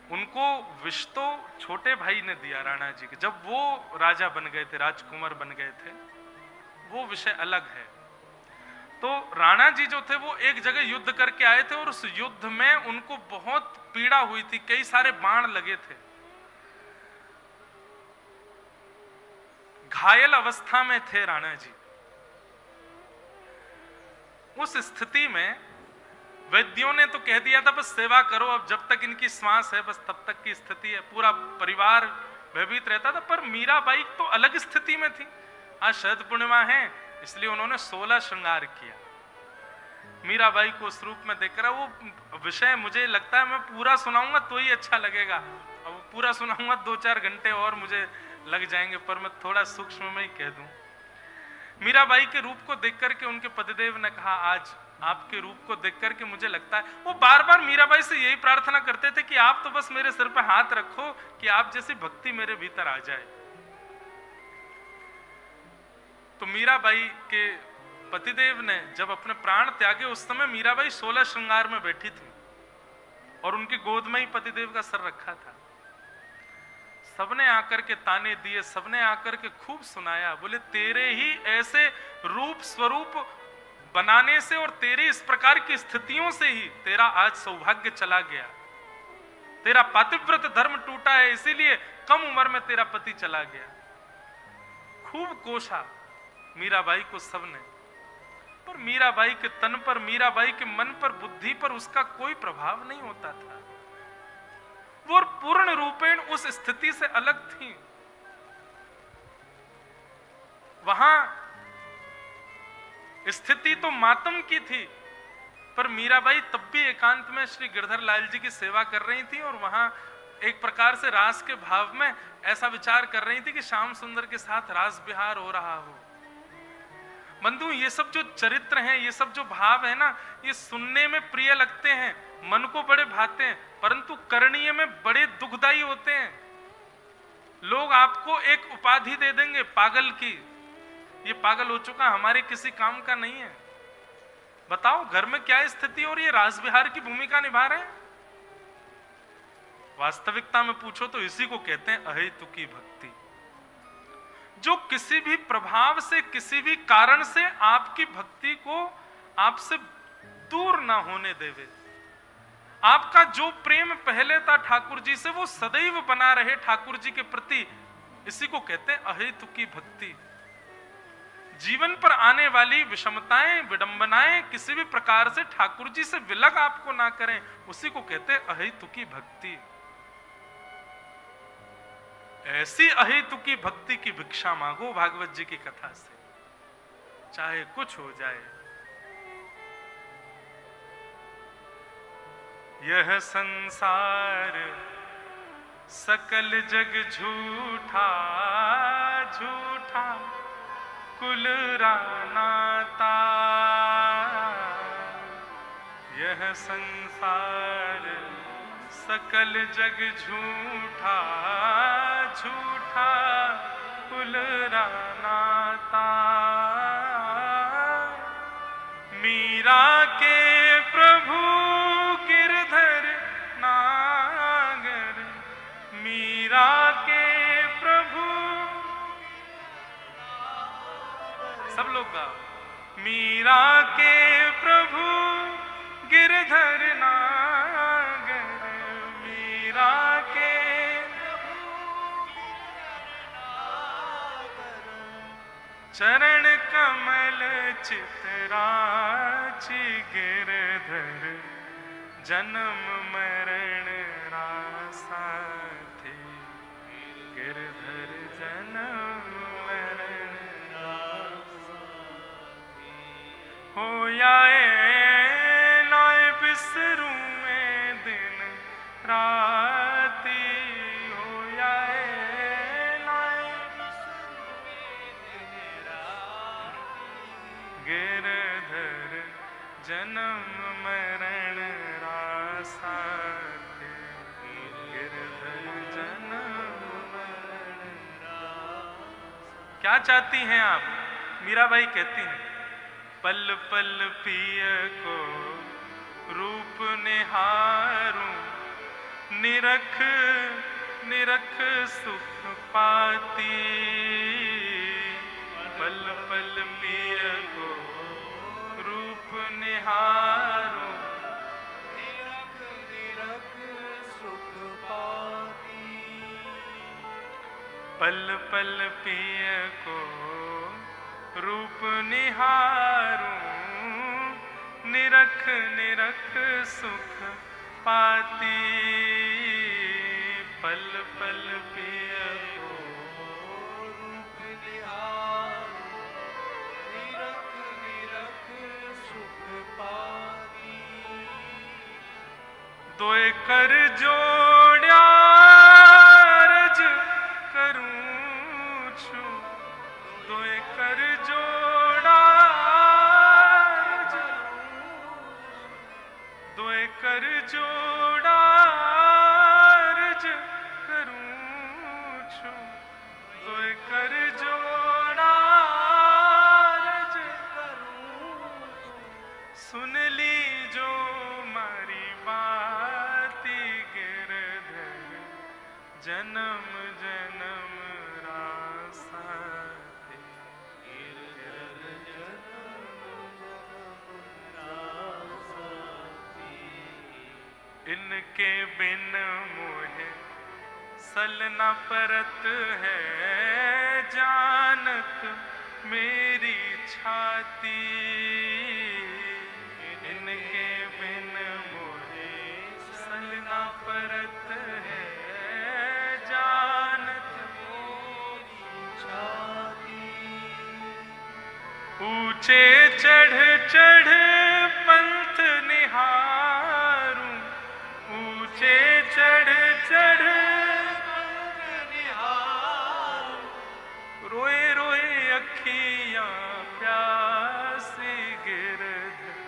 उनको विष तो छोटे भाई ने दिया राणा जी के, जब वो राजा बन गए थे, राजकुमार बन गए थे, वो विषय अलग है। तो राणा जी जो थे वो एक जगह युद्ध करके आए थे, और उस युद्ध में उनको बहुत पीड़ा हुई थी, कई सारे बाण लगे थे, घायल अवस्था में थे राणा जी। उस स्थिति में वैद्यों ने तो कह दिया था बस सेवा करो, अब जब तक इनकी श्वास है बस तब तक की स्थिति है, पूरा परिवार भयभीत रहता था। पर मीराबाई तो अलग स्थिति में थी, आज शरद पूर्णिमा है इसलिए उन्होंने 16 श्रृंगार किया। मीराबाई को उस रूप में देखकर, वो विषय मुझे लगता है मैं पूरा सुनाऊंगा तो ही अच्छा लगेगा, अब पूरा सुनाऊंगा 2-4 घंटे और मुझे लग जाएंगे, पर मैं थोड़ा सूक्ष्म में ही कह दूं। मीराबाई के रूप को देख करके उनके पतिदेव ने कहा, आज आपके रूप को देख करके मुझे लगता है, वो बार बार मीराबाई से यही प्रार्थना करते थे कि आप तो बस मेरे सिर पे हाथ रखो कि आप जैसी भक्ति मेरे भीतर आ जाए। तो मीराबाई के पतिदेव ने जब अपने प्राण त्यागे, उस समय मीराबाई 16 श्रृंगार में बैठी थी और उनकी गोद में ही पतिदेव का सर रखा था। सबने आकर के ताने दिए, सबने आकर के खूब सुनाया, बोले तेरे ही ऐसे रूप स्वरूप बनाने से और तेरी इस प्रकार की स्थितियों से ही तेरा आज सौभाग्य चला गया, तेरा पातिव्रत धर्म टूटा है, इसीलिए कम उम्र में तेरा पति चला गया। खूब कोसा मीराबाई को सबने, पर मीराबाई के तन पर, मीराबाई के मन पर, बुद्धि पर उसका कोई प्रभाव नहीं होता था। वो पूर्ण रूपेण उस स्थिति से अलग थी। वहां स्थिति तो मातम की थी, पर मीराबाई तब भी एकांत में श्री गिरधर लाल जी की सेवा कर रही थी, और वहां एक प्रकार से रास के भाव में ऐसा विचार कर रही थी कि श्याम सुंदर के साथ रास विहार हो रहा हो। बंधु, ये सब जो चरित्र हैं, ये सब जो भाव है ना, ये सुनने में प्रिय लगते हैं, मन को बड़े भाते हैं, परंतु करणीय में बड़े दुखदायी होते हैं। लोग आपको एक उपाधि दे देंगे पागल की, ये पागल हो चुका, हमारे किसी काम का नहीं है। बताओ घर में क्या स्थिति हो रही है, रास विहार की भूमिका निभा रहे हैं। वास्तविकता में पूछो तो इसी को कहते हैं अहेतुकी भक्ति, जो किसी भी प्रभाव से, किसी भी कारण से आपकी भक्ति को आपसे दूर ना होने देवे। आपका जो प्रेम पहले था ठाकुर जी से, वो सदैव बना रहे ठाकुर जी के प्रति, इसी को कहते हैं अहेतुकी भक्ति। जीवन पर आने वाली विषमताएं, विडंबनाएं किसी भी प्रकार से ठाकुर जी से विलग आपको ना करें, उसी को कहते हैं अहेतुकी भक्ति। ऐसी अहेतुकी भक्ति की भिक्षा मांगो भागवत जी की कथा से, चाहे कुछ हो जाए। यह संसार सकल जग झूठा, झूठा कुल रानाता। यह संसार सकल जग झूठा, झूठा कुल रानाता। मीरा के प्रभु गिरधर नागर, मीरा के प्रभु होगा। मीरा के प्रभु गिरधर नागर, मीरा के चरण कमल चितराची, गिरधर जन्म मरण रासा थे, गिरधर जन्म मरण रासा थे। होया नाय बिसरू में दिन राती, होया नाय गिरधर जन्म मरण रासा थे, गिरधर जन्म मरण रासा। क्या चाहती हैं आप? मीराबाई कहती हैं, पल पल पिय को रूप निहारूं, निरख निरख सुख पाती, पल पल पिय को रूप निहारूं, निरख निरख सुख पाती, पल पल पिय को रूप निहारूं, निरख निरख सुख पाती, पल पल पिय को रूप निहारूं, निरख निरख सुख पाती। दोए कर जोड़्या रज करूं छु, दोए कर जोड़ा दोए कर जोड़ा रज करूं छु, दोए कर जोड़ा रज करूं, सुन ली जो मारी बाती, गिरधर जन्म जन्म रासा थे, गिरधर जन्म जन्म रासा थे। इनके बिन मोहे सल न परत है, जानत मेरी छाती, इनके बिन मोहे सल न परत है, जानत मेरी छाती। ऊंचे चढ़ चढ़ पंथ निहारूं, ऊंचे चढ़ चढ़ पंथ निहारूं, रोए रोए अखियां प्यासी, गिरधर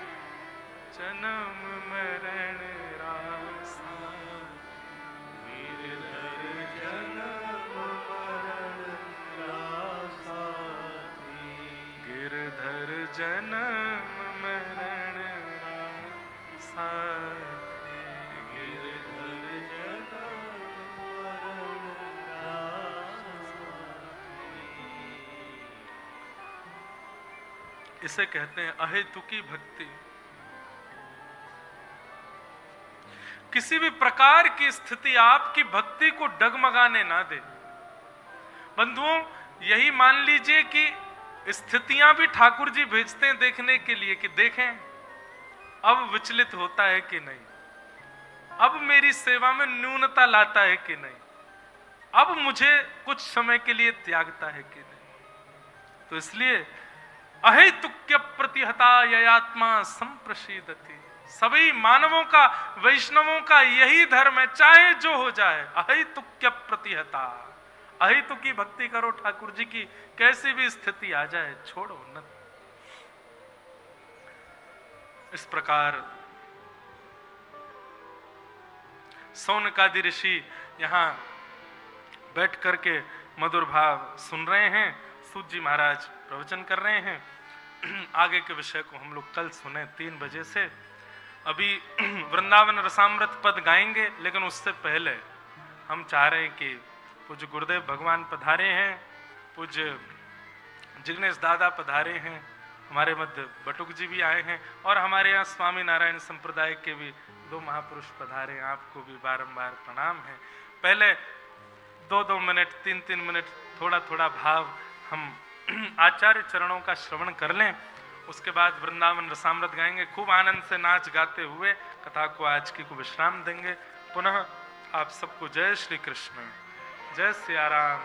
जन्म मरण रासा, गिरधर जन्म मरण रासा, गिरधर जन्म मरण रासा, गिरधर जन्म मरण रासा। इसे कहते हैं अहेतुकी भक्ति। किसी भी प्रकार की स्थिति आपकी भक्ति को डगमगाने ना दे। बंधुओं, यही मान लीजिए कि स्थितियां भी ठाकुर जी भेजते हैं देखने के लिए कि देखें अब विचलित होता है कि नहीं, अब मेरी सेवा में न्यूनता लाता है कि नहीं, अब मुझे कुछ समय के लिए त्यागता है कि नहीं। तो इसलिए अहेतुक्य प्रतिहता ययात्मा संप्रसीदति, सभी मानवों का, वैष्णवों का यही धर्म है, चाहे जो हो जाए, अहेतुक्य प्रतिहता। अहेतुकी भक्ति करो ठाकुर जी की, कैसी भी स्थिति आ जाए छोड़ो न। इस प्रकार सौनकादि ऋषि यहाँ बैठ करके मधुर भाव सुन रहे हैं। सूत जी महाराज प्रवचन कर रहे हैं। आगे के विषय को हम लोग कल सुने 3 बजे से। अभी वृंदावन रसामृत पद गाएंगे, लेकिन उससे पहले हम चाह रहे हैं कि पूज्य गुरुदेव भगवान पधारे हैं, पूज्य जिग्नेश दादा पधारे हैं, हमारे मध्य बटुक जी भी आए हैं और हमारे यहाँ स्वामी नारायण संप्रदाय के भी 2 महापुरुष पधारे हैं, आपको भी बारंबार प्रणाम है। पहले 2-2 मिनट 3-3 मिनट थोड़ा थोड़ा भाव हम आचार्य चरणों का श्रवण कर लें, उसके बाद वृंदावन रसामृत गाएंगे। खूब आनंद से नाच गाते हुए कथा को आज की को विश्राम देंगे। पुनः आप सबको जय श्री कृष्ण, जय सिया राम,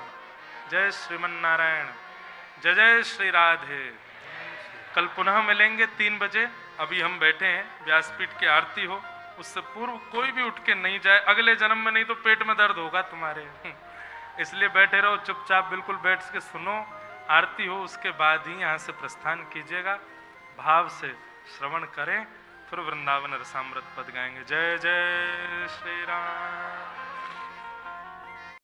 जय श्रीमन नारायण, जय जय श्री राधे। कल पुनः मिलेंगे 3 बजे। अभी हम बैठे हैं, व्यासपीठ की आरती हो उससे पूर्व कोई भी उठ के नहीं जाए, अगले जन्म में नहीं तो पेट में दर्द होगा तुम्हारे। इसलिए बैठे रहो चुपचाप, बिल्कुल बैठ के सुनो, आरती हो उसके बाद ही यहाँ से प्रस्थान कीजिएगा। भाव से श्रवण करें, फिर वृंदावन रसामृत पद गाएंगे। जय जय श्री राम।